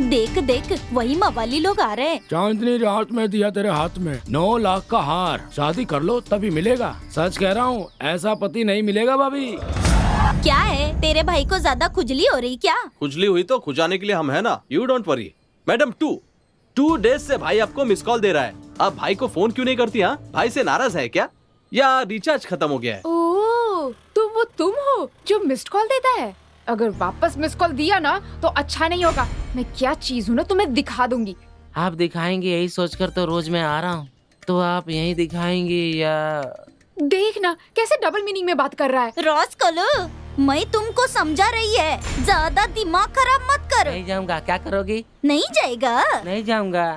[SPEAKER 12] देख देख, वही मवाली लोग आ रहे हैं।
[SPEAKER 5] चांदनी रात में दिया तेरे हाथ में 9 लाख का हार, शादी कर लो तभी मिलेगा। सच कह रहा हूँ, ऐसा पति नहीं मिलेगा भाभी।
[SPEAKER 12] क्या है, तेरे भाई को ज्यादा खुजली हो रही क्या?
[SPEAKER 2] खुजली हुई तो खुजाने के लिए हम है ना, you don't worry. Madam 2 days से भाई आपको मिस कॉल दे रहा है। आप भाई को फोन क्यों नहीं करती? हाँ, भाई से नाराज है क्या, या रिचार्ज खत्म हो गया है?
[SPEAKER 11] ओह, तो वो तुम हो जो मिस्ड कॉल देता है? अगर वापस मिस कॉल दिया ना तो अच्छा नहीं होगा। मैं क्या चीज हूँ ना, तुम्हें दिखा दूंगी।
[SPEAKER 9] आप दिखाएंगे यही सोचकर तो रोज मैं आ रहा हूँ। तो आप यही दिखाएंगे या?
[SPEAKER 11] देखना कैसे डबल मीनिंग में बात कर रहा है।
[SPEAKER 12] रोज कलो, मैं तुमको समझा रही है, ज्यादा दिमाग खराब मत कर।
[SPEAKER 9] नहीं जाऊंगा। क्या करोगी?
[SPEAKER 12] नहीं जाएगा?
[SPEAKER 9] नहीं जाऊंगा।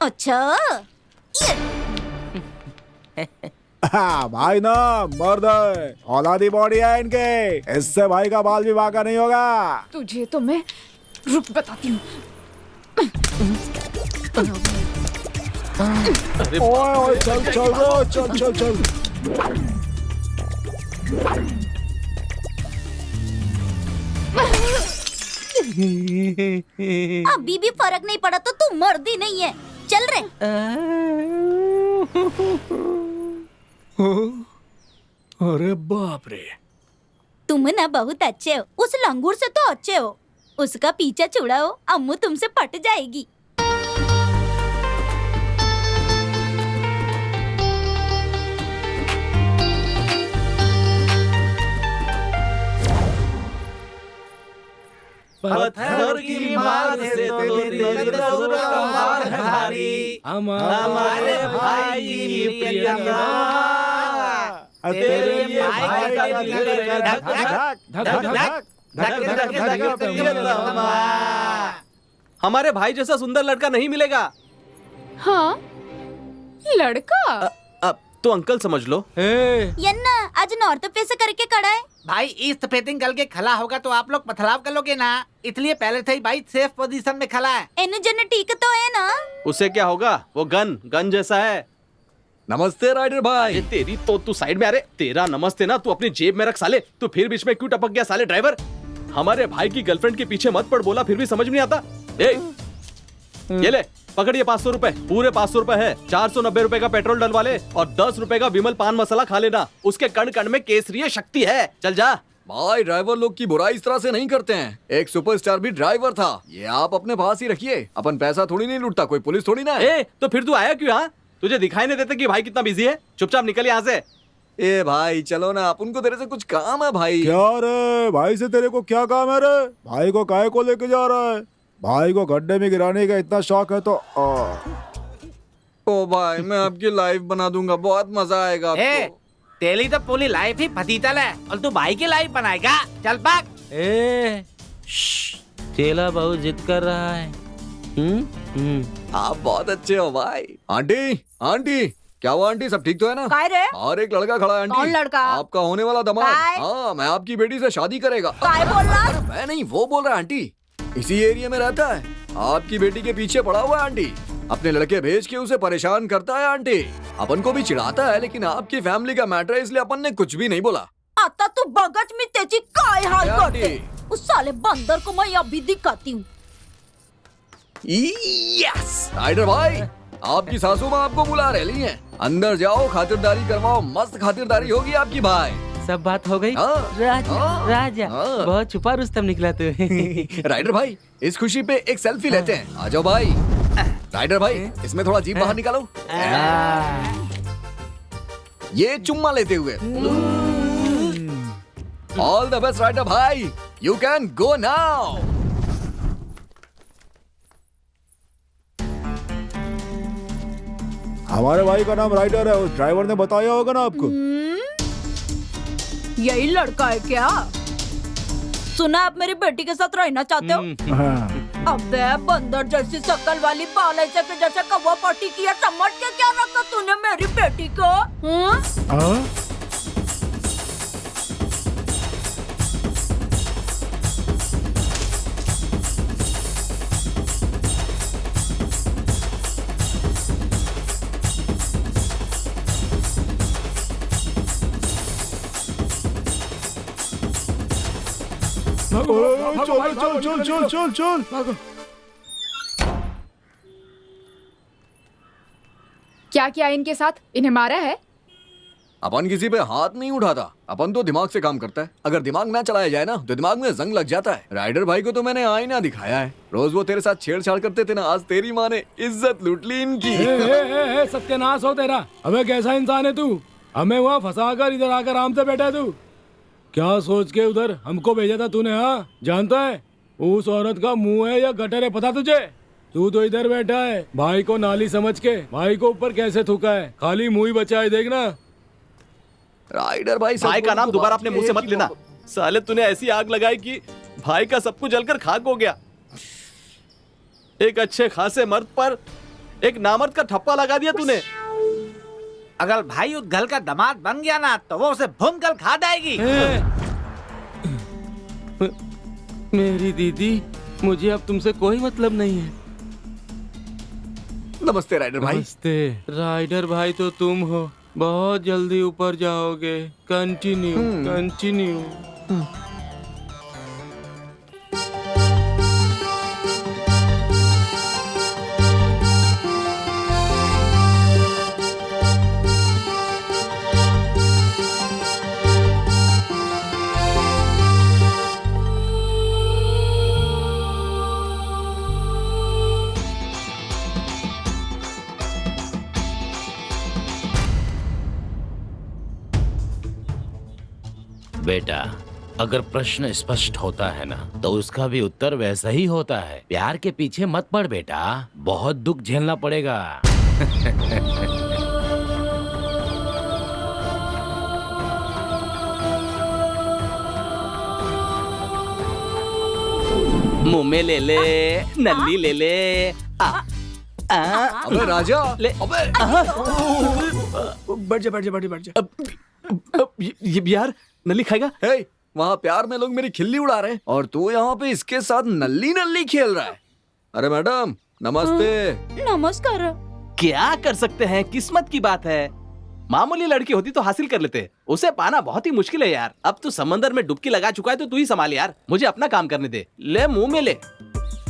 [SPEAKER 12] अच्छा
[SPEAKER 1] हाँ, भाई ना मर्द है, औलादी बॉडी है इनके, इससे भाई का बाल भी बाका नहीं होगा।
[SPEAKER 11] तुझे तो मैं रुक बताती हूँ।
[SPEAKER 1] ओए ओए, चल चल रो, चल चल चल।
[SPEAKER 12] अभी भी फर्क नहीं पड़ा तो तू मर्द ही नहीं है। चल रे।
[SPEAKER 5] अरे बाप रे,
[SPEAKER 12] तुम ना बहुत अच्छे हो, उस लंगूर से तो अच्छे हो। उसका पीछा छुड़ाओ, अम्मू तुमसे पट जाएगी।
[SPEAKER 2] पत्थर की मार से तो तेरी नजर का मार है भारी, हमारे भाई की प्रियतमा, तेरे भाई का दिल का धक धक धक धक धक धक प्रियतमा। हमारे भाई जैसा सुंदर लड़का नहीं मिलेगा।
[SPEAKER 11] हाँ, लड़का?
[SPEAKER 2] अब तो अंकल समझ लो।
[SPEAKER 12] यन्ना आज नॉर्थ पे से करके खड़ा है।
[SPEAKER 8] भाई ईस्ट फेसिंग करके खड़ा होगा तो आप लोग पथराव कर लोगे ना, इसलिए पहले से ही भाई सेफ पोजीशन में खड़ा है।
[SPEAKER 12] इन जन ठीक तो है ना?
[SPEAKER 2] उससे क्या होगा, वो गन जैसा है।
[SPEAKER 4] नमस्ते राइडर भाई।
[SPEAKER 2] तेरी तो तू साइड में। अरे तेरा नमस्ते ना तू अपनी जेब में रख साले। तू फिर बीच में क्यों टपक गया साले ड्राइवर? हमारे भाई की गर्लफ्रेंड के पीछे मत पड़, बोला फिर भी समझ नहीं आता। ये ले पकड़िए 500 रुपए, पूरे 500 रुपए है। 490 रुपए का पेट्रोल डलवा ले और 10 रुपए का विमल पान मसाला खा लेना। उसके कण कण में केसरी शक्ति है। चल जा।
[SPEAKER 4] भाई ड्राइवर लोग की बुराई इस तरह से नहीं करते हैं। एक सुपरस्टार भी ड्राइवर था, ये आप अपने पास ही रखिए। अपन पैसा थोड़ी नहीं लूटता, कोई पुलिस थोड़ी ना है।
[SPEAKER 2] तो फिर तू आया क्यों? हाँ, तुझे दिखाई नहीं देता कि भाई कितना बिजी है? चुपचाप निकल यहाँ से।
[SPEAKER 4] ए भाई चलो ना, अपन को तेरे से कुछ काम है भाई।
[SPEAKER 1] क्या रे भाई से तेरे को क्या काम है रे? भाई को काहे को लेके जा रहा है? भाई को गड्ढे में गिराने का इतना शौक है तो
[SPEAKER 4] ओ भाई मैं आपकी लाइफ बना दूंगा, बहुत मजा आएगा आपको।
[SPEAKER 8] तेरी तो पूरी लाइफ ही फतीतल है और तू भाई की लाइफ बनाएगा। चल भाग।
[SPEAKER 9] चेला बहुत जिद कर रहा है।
[SPEAKER 4] आप बहुत अच्छे हो भाई। आंटी आंटी, क्या हुआ आंटी, सब ठीक तो है ना?
[SPEAKER 12] काय रे?
[SPEAKER 4] और एक लड़का खड़ा है आंटी।
[SPEAKER 12] कौन लड़का?
[SPEAKER 4] आपका होने वाला दामाद।
[SPEAKER 12] काय?
[SPEAKER 4] हाँ, मैं आपकी बेटी से शादी करेगा।
[SPEAKER 12] काय बोल रहा?
[SPEAKER 4] मैं नहीं, वो बोल रहा है आंटी। इसी एरिया में रहता है, आपकी बेटी के पीछे पड़ा हुआ है आंटी। अपने लड़के भेज के उसे परेशान करता है आंटी। अपन को भी चिढ़ाता है, लेकिन आपकी फैमिली का मैटर है इसलिए अपन ने कुछ भी नहीं बोला।
[SPEAKER 12] आता तू बगच में तेजी काय हाल
[SPEAKER 4] क्या
[SPEAKER 12] करते?
[SPEAKER 4] आंटी?
[SPEAKER 12] उस साले बंदर को मैं अभी दिखाती हूँ।
[SPEAKER 4] यस राइडर भाई, आपकी सासू माँ आपको बुला रही है। अंदर जाओ, खातिरदारी करवाओ, मस्त खातिरदारी होगी आपकी भाई।
[SPEAKER 9] सब बात हो गई।
[SPEAKER 4] हाँ,
[SPEAKER 9] राजा
[SPEAKER 4] हाँ,
[SPEAKER 9] राजा
[SPEAKER 4] हाँ।
[SPEAKER 9] बहुत छुपा रुस्तम निकला तू।
[SPEAKER 4] राइडर भाई इस खुशी पे एक सेल्फी लेते हैं, आ जाओ भाई। राइडर भाई इसमें थोड़ा जीभ बाहर निकालो। ये चुम्मा लेते हुए। ऑल द बेस्ट राइडर भाई, यू कैन गो नाउ।
[SPEAKER 1] हमारे भाई का नाम राइडर है, उस ड्राइवर ने बताया होगा ना आपको।
[SPEAKER 12] यही लड़का है क्या? सुना आप मेरी बेटी के साथ रहना चाहते हो?
[SPEAKER 1] हाँ।
[SPEAKER 12] अबे बंदर जैसी शक्ल वाली बालैचा के जैसे कौवा पार्टी किया, समझ के क्या रखा तूने मेरी बेटी को?
[SPEAKER 1] हाँ? चल चल चल चल चल।
[SPEAKER 11] क्या किया इनके साथ? इन्हें मारा है?
[SPEAKER 4] अपन किसी पे हाथ नहीं उठाता, अपन तो दिमाग से काम करता है। अगर दिमाग ना चलाया जाए ना तो दिमाग में जंग लग जाता है। राइडर भाई को तो मैंने आईना दिखाया है, रोज वो तेरे साथ छेड़छाड़ करते थे ना, आज तेरी माँ ने इज्जत लूट ली इनकी।
[SPEAKER 6] सत्यानाश हो तेरा। अबे कैसा इंसान है तू? हमें वहाँ फंसा कर इधर आकर आराम से बैठा है तू। क्या सोच के उधर हमको भेजा था तूने? हाँ, जानता है उस औरत का मुंह है या गटर है पता तुझे? तू तो इधर बैठा है, भाई को नाली समझ के भाई को ऊपर कैसे थूका है, खाली मुंह ही बचा है देखना।
[SPEAKER 4] राइडर भाई
[SPEAKER 2] भाई का नाम दोबारा अपने मुंह से मत लेना। साले तूने ऐसी आग लगाई कि भाई का सब कुछ जलकर खाक हो गया। एक अच्छे खासे मर्द पर एक नामर्द का ठप्पा लगा दिया तूने।
[SPEAKER 8] अगर भाई उस घर का दामाद बन गया ना तो वो उसे भून कर खा जाएगी।
[SPEAKER 6] मेरी दीदी, मुझे अब तुमसे कोई मतलब नहीं है।
[SPEAKER 4] नमस्ते राइडर भाई।
[SPEAKER 6] नमस्ते राइडर भाई, तो तुम हो। बहुत जल्दी ऊपर जाओगे। Continue continue.
[SPEAKER 9] बेटा, अगर प्रश्न स्पष्ट होता है ना तो उसका भी उत्तर वैसा ही होता है। प्यार के पीछे मत पड़ बेटा, बहुत दुख झेलना पड़ेगा।
[SPEAKER 2] मुंह में ले ले, नल्ली ले ले।
[SPEAKER 4] अबे राजा,
[SPEAKER 2] ले।
[SPEAKER 4] अबे
[SPEAKER 6] बैठ जा बैठ जा बैठ जा बैठ जा।
[SPEAKER 2] ये यार नल्ली खाएगा?
[SPEAKER 4] हे, वहाँ प्यार में लोग मेरी खिल्ली उड़ा रहे हैं और तू यहाँ पे इसके साथ नल्ली नल्ली खेल रहा है। अरे मैडम नमस्ते।
[SPEAKER 12] नमस्कार।
[SPEAKER 2] क्या कर सकते हैं, किस्मत की बात है। मामूली लड़की होती तो हासिल कर लेते, उसे पाना बहुत ही मुश्किल है यार। अब तू समंदर में डुबकी लगा चुका है तो तू ही संभाल यार, मुझे अपना काम करने दे। ले मुंह में ले।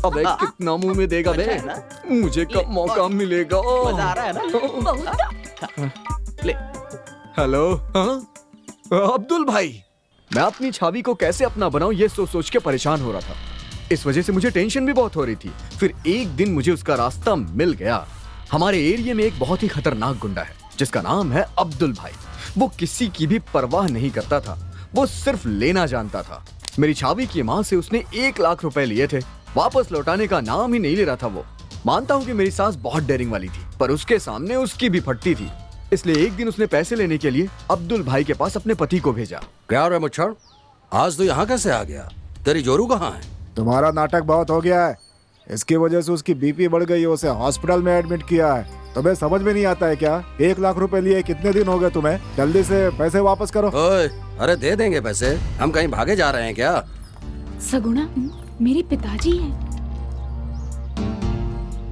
[SPEAKER 4] अबे कितना मुंह में देगा बे? मुझे कब मौका मिलेगा?
[SPEAKER 2] मजा आ रहा है ना? ले।
[SPEAKER 4] हेलो, हाँ? अब्दुल भाई, मैं अपनी छवि को कैसे अपना बनाऊं ये सोच सोच के परेशान हो रहा था। इस वजह से मुझे टेंशन भी बहुत हो रही थी। फिर एक दिन मुझे उसका रास्ता मिल गया। हमारे एरिया में एक बहुत ही खतरनाक गुंडा है जिसका नाम है अब्दुल भाई। वो किसी की भी परवाह नहीं करता था, वो सिर्फ लेना जानता था। मेरी छवि की माँ से उसने 1 लाख रुपए लिए थे, वापस लौटाने का नाम ही नहीं ले रहा था वो। मानता हूँ कि मेरी सास बहुत डेयरिंग वाली थी, पर उसके सामने उसकी भी फटती थी। इसलिए एक दिन उसने पैसे लेने के लिए अब्दुल भाई के पास अपने पति को भेजा।
[SPEAKER 13] क्या रे मुच्छड़, आज तो यहाँ कैसे आ गया? तेरी जोरू कहाँ है?
[SPEAKER 1] तुम्हारा नाटक बहुत हो गया है, इसकी वजह से उसकी बीपी बढ़ गई है, उसे हॉस्पिटल में एडमिट किया है। तुम्हें समझ में नहीं आता है क्या? 1 लाख रुपए लिए कितने दिन हो गए तुम्हें? जल्दी से पैसे वापस करो।
[SPEAKER 13] ओए, अरे दे देंगे पैसे, हम कहीं भागे जा रहे हैं क्या?
[SPEAKER 11] सगुना, मेरे पिताजी हैं।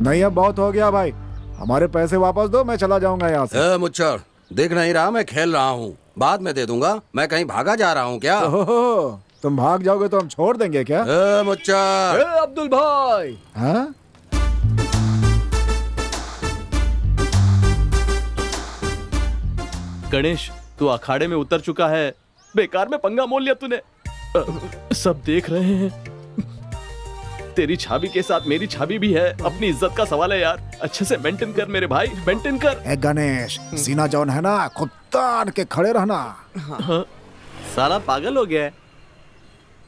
[SPEAKER 1] नहीं, अब बहुत हो गया भाई, हमारे पैसे वापस दो, मैं चला जाऊंगा यहाँ से।
[SPEAKER 13] मुच्छड़, देख नहीं रहा मैं खेल रहा हूँ, बाद में दे दूंगा। मैं कहीं भागा जा रहा हूँ क्या?
[SPEAKER 1] ओहो, तुम भाग जाओगे तो हम छोड़ देंगे क्या?
[SPEAKER 13] मुच्छड़।
[SPEAKER 4] अब्दुल भाई।
[SPEAKER 1] हाँ?
[SPEAKER 2] गणेश, तू अखाड़े में उतर चुका है, बेकार में पंगा मोल लिया तूने। सब देख रहे हैं, तेरी छवि के साथ मेरी छवि भी है। अपनी इज्जत का सवाल है यार, अच्छे से मेंटेन कर मेरे भाई, मेंटेन कर।
[SPEAKER 1] ए गणेश, सीना जौन है ना, खुद तान के खड़े रहना।
[SPEAKER 2] हाँ, साला पागल हो गया है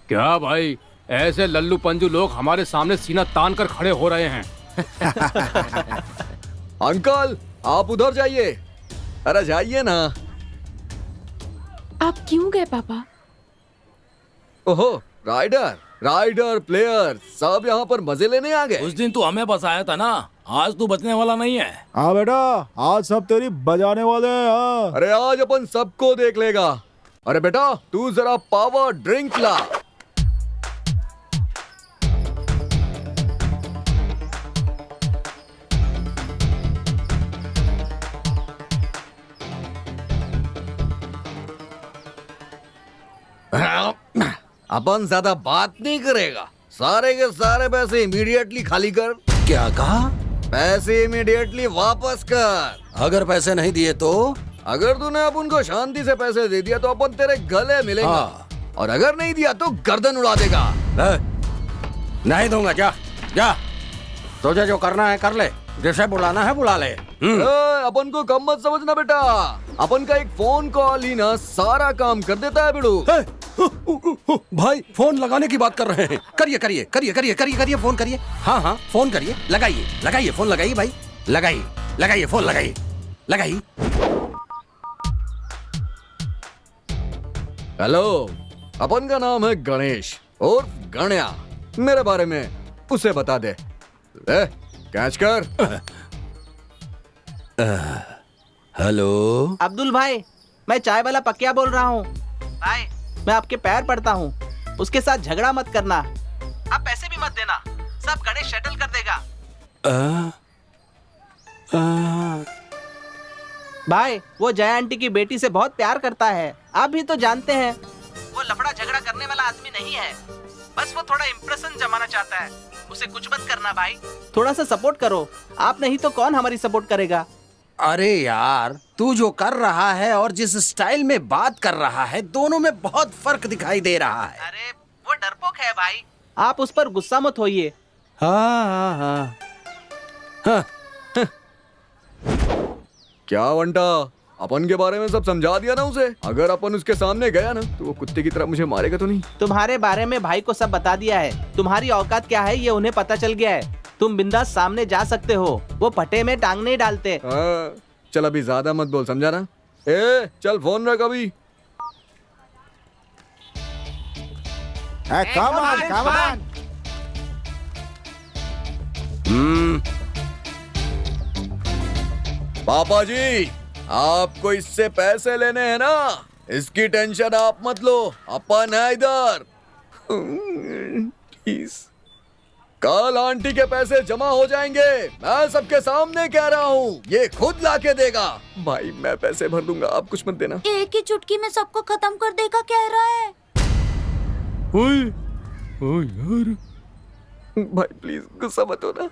[SPEAKER 7] क्या भाई? ऐसे लल्लू पंजू लोग हमारे सामने सीना तान कर खड़े हो रहे हैं।
[SPEAKER 4] अंकल, आप उधर जाइए। अरे जाइए ना।
[SPEAKER 11] आप क्यों गए पापा?
[SPEAKER 4] ओहो, राइडर प्लेयर सब यहाँ पर मजे लेने आ गए।
[SPEAKER 5] उस दिन तू हमें बसाया था ना, आज तू बचने वाला नहीं है।
[SPEAKER 1] हाँ बेटा, आज सब तेरी बजाने वाले हैं। हाँ।
[SPEAKER 4] अरे आज अपन सबको देख लेगा। अरे बेटा, तू जरा पावर ड्रिंक ला। अपन ज्यादा बात नहीं करेगा, सारे के सारे पैसे इमीडिएटली खाली कर।
[SPEAKER 13] क्या कहा?
[SPEAKER 4] पैसे इमीडिएटली वापस कर।
[SPEAKER 13] अगर पैसे नहीं दिए तो?
[SPEAKER 4] अगर तूने अपन को शांति से पैसे दे दिया तो अपन तेरे गले मिलेगा, और अगर नहीं दिया तो गर्दन उड़ा देगा।
[SPEAKER 13] नहीं दूंगा, जा जा, तुझे जो करना है कर ले, जिसे बुलाना है बुला ले।
[SPEAKER 4] अपन को कम मत समझना बेटा, अपन का एक फोन कॉल ही ना सारा काम कर देता है बिड़ू।
[SPEAKER 13] भाई फोन लगाने की बात कर रहे हैं, करिए करिए करिए करिए करिए करिए, फोन करिए। हाँ हाँ फोन करिए, लगाइए लगाइए, फोन लगाइए भाई, लगाइए लगाइए, फोन लगाइए लगाइए।
[SPEAKER 4] हेलो, अपन का नाम है गणेश और गण्या, मेरे बारे में उसे बता दे। ले, कैच कर।
[SPEAKER 13] हेलो
[SPEAKER 8] अब्दुल भाई, मैं चाय वाला पकिया बोल रहा हूँ। भाई मैं आपके पैर पड़ता हूँ, उसके साथ झगड़ा मत करना, आप पैसे भी मत देना, सब गणेश सेटल कर देगा। भाई वो जया आंटी की बेटी से बहुत प्यार करता है, आप भी तो जानते हैं। वो लफड़ा झगड़ा करने वाला आदमी नहीं है, बस वो थोड़ा इम्प्रेशन जमाना चाहता है। उसे कुछ मत करना भाई, थोड़ा सा सपोर्ट करो, आप नहीं तो कौन हमारी सपोर्ट करेगा।
[SPEAKER 13] अरे यार, तू जो कर रहा है और जिस स्टाइल में बात कर रहा है, दोनों में बहुत फर्क दिखाई दे रहा है।
[SPEAKER 8] अरे वो डरपोक है भाई, आप उस पर गुस्सा मत होइए।
[SPEAKER 13] हाँ।
[SPEAKER 4] क्या वंटा, अपन के बारे में सब समझा दिया ना उसे? अगर अपन उसके सामने गया ना तो वो कुत्ते की तरह मुझे मारेगा तो नहीं?
[SPEAKER 8] तुम्हारे बारे में भाई को सब बता दिया है, तुम्हारी औकात क्या है ये उन्हें पता चल गया है। तुम बिंदास सामने जा सकते हो, वो पटे में टांग नहीं डालते।
[SPEAKER 4] चल अभी ज्यादा मत बोल, समझा ना? ए चल फोन रख अभी।
[SPEAKER 1] come on.
[SPEAKER 4] पापा जी, आपको इससे पैसे लेने हैं ना, इसकी टेंशन आप मत लो, अपन है इधर। प्लीज, कल आंटी के पैसे जमा हो जाएंगे, मैं सबके सामने कह रहा हूँ, ये खुद लाके देगा। भाई मैं पैसे भर दूंगा, आप कुछ मत देना।
[SPEAKER 12] एक ही चुटकी में सबको खत्म कर देगा कह रहा है।
[SPEAKER 4] यार भाई प्लीज गुस्सा मत हो ना।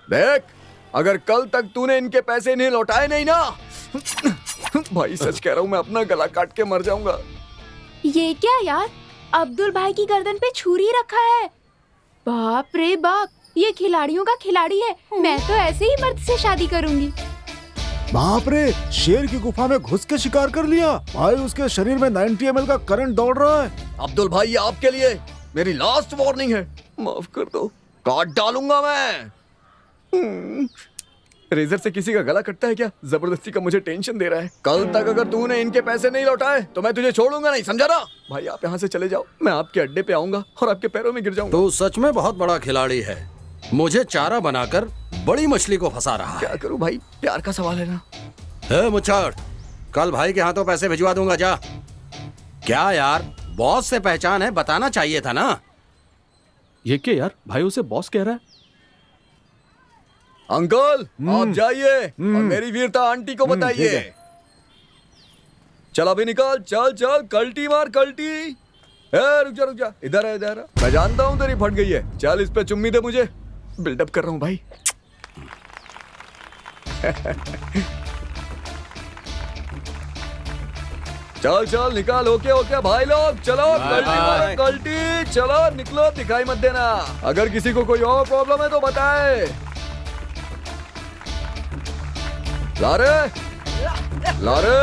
[SPEAKER 4] देख, अगर कल तक तूने इनके पैसे नहीं लौटाए नहीं ना, भाई सच कह रहा हूँ, मैं अपना गला काट के मर जाऊंगा।
[SPEAKER 11] ये क्या यार, अब्दुल भाई की गर्दन पे छुरी रखा है। बाप रे बाप, ये खिलाड़ियों का खिलाड़ी है। मैं तो ऐसे ही मर्द से शादी करूंगी।
[SPEAKER 1] बाप रे, शेर की गुफा में घुस के शिकार कर लिया भाई, उसके शरीर में 90 ml का करंट दौड़ रहा है।
[SPEAKER 4] अब्दुल भाई, ये आपके लिए मेरी लास्ट वार्निंग है, माफ कर दो, काट डालूंगा मैं। रेजर से किसी का गला कटता है क्या? जबरदस्ती का मुझे टेंशन दे रहा है। कल तक अगर तूने इनके पैसे नहीं लौटाए तो मैं तुझे छोड़ूंगा नहीं, समझा ना? भाई आप यहाँ से चले जाओ, मैं आपके अड्डे पे आऊंगा और आपके पैरों में गिर जाऊंगा।
[SPEAKER 13] तू सच में बहुत बड़ा खिलाड़ी है, मुझे चारा बनाकर बड़ी मछली को फंसा रहा है।
[SPEAKER 4] क्या करूं भाई, प्यार का सवाल है ना।
[SPEAKER 13] हे मुच्छड़, कल भाई के हाथों पैसे भिजवा दूंगा, जा। क्या यार, बॉस से पहचान है, बताना चाहिए था ना।
[SPEAKER 2] ये क्या यार, भाई उसे बॉस कह रहा है।
[SPEAKER 4] अंकल आप जाइए और मेरी वीरता आंटी को बताइए। चल अभी निकाल, चल चल, कल्टी मार कल्टी। रुक जा रुक जा, इधर है इधर है। मैं जानता हूँ तेरी फट गई है, चल इस पे चुम्मी दे मुझे, बिल्डअप कर रहा हूँ भाई। चल चल निकाल, ओके ओके भाई लोग, चलो कल्टी मारो कल्टी, चलो निकलो, दिखाई मत देना। अगर किसी को कोई और प्रॉब्लम है तो बताए। लारे लारे,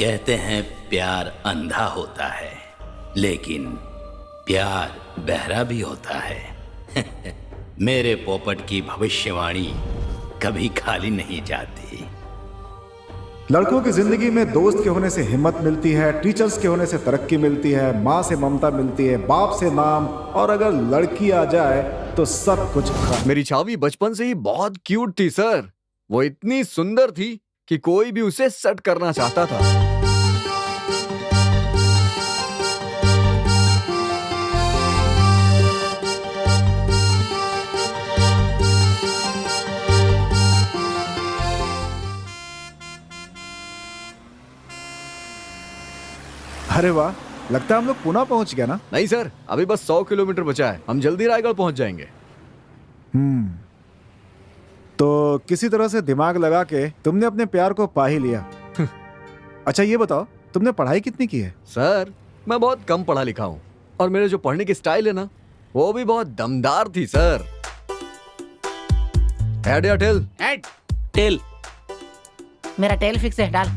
[SPEAKER 9] कहते हैं प्यार अंधा होता है, लेकिन प्यार बहरा भी होता है। मेरे पोपट की भविष्यवाणी कभी खाली नहीं जाती।
[SPEAKER 1] लड़कों की जिंदगी में दोस्त के होने से हिम्मत मिलती है, टीचर्स के होने से तरक्की मिलती है, माँ से ममता मिलती है, बाप से नाम, और अगर लड़की आ जाए तो सब कुछ खत्म।
[SPEAKER 4] मेरी छावी बचपन से ही बहुत क्यूट थी सर। वो इतनी सुंदर थी कि कोई भी उसे सेट करना चाहता था।
[SPEAKER 1] अरे वाह, लगता है हम लोग पुणे पहुंच गए ना।
[SPEAKER 4] नहीं सर, अभी बस 100 किलोमीटर बचा है। हम जल्दी रायगढ़ पहुंच जाएंगे।
[SPEAKER 1] तो किसी तरह से दिमाग लगा के तुमने अपने प्यार को पा ही लिया। अच्छा ये बताओ, तुमने पढ़ाई कितनी की है?
[SPEAKER 4] सर, मैं बहुत कम पढ़ा लिखा हूँ, और मेरे जो पढ़ने की स्टाइल है ना, वो भी बहुत दमदार थी सर। हेड या टेल?
[SPEAKER 8] हेड। टेल।
[SPEAKER 14] मेरा टेल फिक्स है, डाल।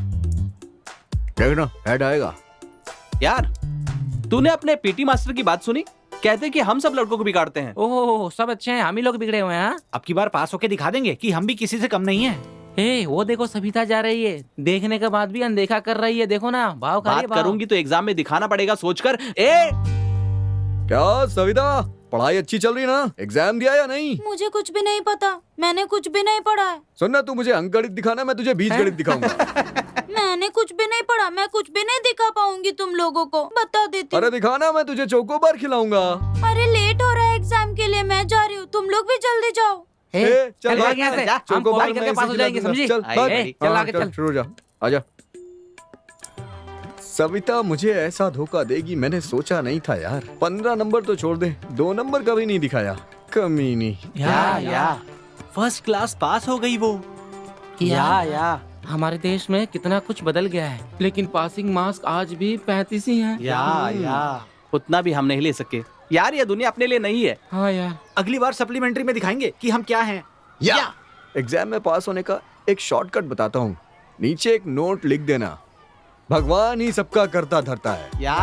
[SPEAKER 4] देखना हेड आएगा।
[SPEAKER 2] यार, तूने अपने पीटी मास्टर की बात सुनी? कहते कि हम सब लड़कों को बिगाड़ते हैं।
[SPEAKER 14] ओहो, सब अच्छे हैं, हम ही लोग बिगड़े हुए हैं।
[SPEAKER 8] अब की बार पास होके दिखा देंगे कि हम भी किसी से कम नहीं है।
[SPEAKER 14] ए, वो देखो सविता जा रही है, देखने के बाद भी अनदेखा कर रही है। देखो ना, भाव खा रही है,
[SPEAKER 2] बात
[SPEAKER 14] भाव।
[SPEAKER 2] करूंगी तो एग्जाम में दिखाना पड़ेगा, सोचकर। ए
[SPEAKER 4] क्या सविता, पढ़ाई अच्छी चल रही ना? एग्जाम दिया या नहीं?
[SPEAKER 12] मुझे कुछ भी नहीं पता, मैंने कुछ भी नहीं पढ़ा है।
[SPEAKER 4] सुनना, तू मुझे अंकगणित दिखाना, मैं तुझे बीजगणित दिखाऊंगा।
[SPEAKER 12] मैंने कुछ भी नहीं पढ़ा, मैं कुछ भी नहीं दिखा पाऊंगी तुम लोगों को, बता देती हूँ।
[SPEAKER 4] अरे दिखाना, मैं तुझे चोकोबार खिलाऊंगा।
[SPEAKER 12] अरे लेट हो रहा है एग्जाम के लिए, मैं जा रही हूँ, तुम लोग भी जल्दी जाओ।
[SPEAKER 4] चल
[SPEAKER 14] भाग यहाँ से, हम कॉपी करके पास हो जाएंगे, समझी?
[SPEAKER 4] चल
[SPEAKER 14] चल आगे चल।
[SPEAKER 4] शुरू हो जा, आजा। सविता मुझे ऐसा धोखा देगी मैंने सोचा नहीं था यार। 15 नंबर तो छोड़ दे, 2 नंबर कभी नहीं दिखाया, कमीनी।
[SPEAKER 8] या फर्स्ट क्लास पास हो गई वो।
[SPEAKER 14] या हमारे देश में कितना कुछ बदल गया है, लेकिन पासिंग मार्क्स आज भी 35 ही हैं।
[SPEAKER 2] या उतना भी हम नहीं ले सके यार, ये दुनिया अपने लिए नहीं है।
[SPEAKER 14] हाँ यार,
[SPEAKER 8] अगली बार सप्लीमेंट्री में दिखाएंगे कि हम क्या हैं।
[SPEAKER 4] या एग्जाम में पास होने का एक शॉर्टकट बताता हूँ, नीचे एक नोट लिख देना, भगवान ही सबका करता धरता है।
[SPEAKER 2] या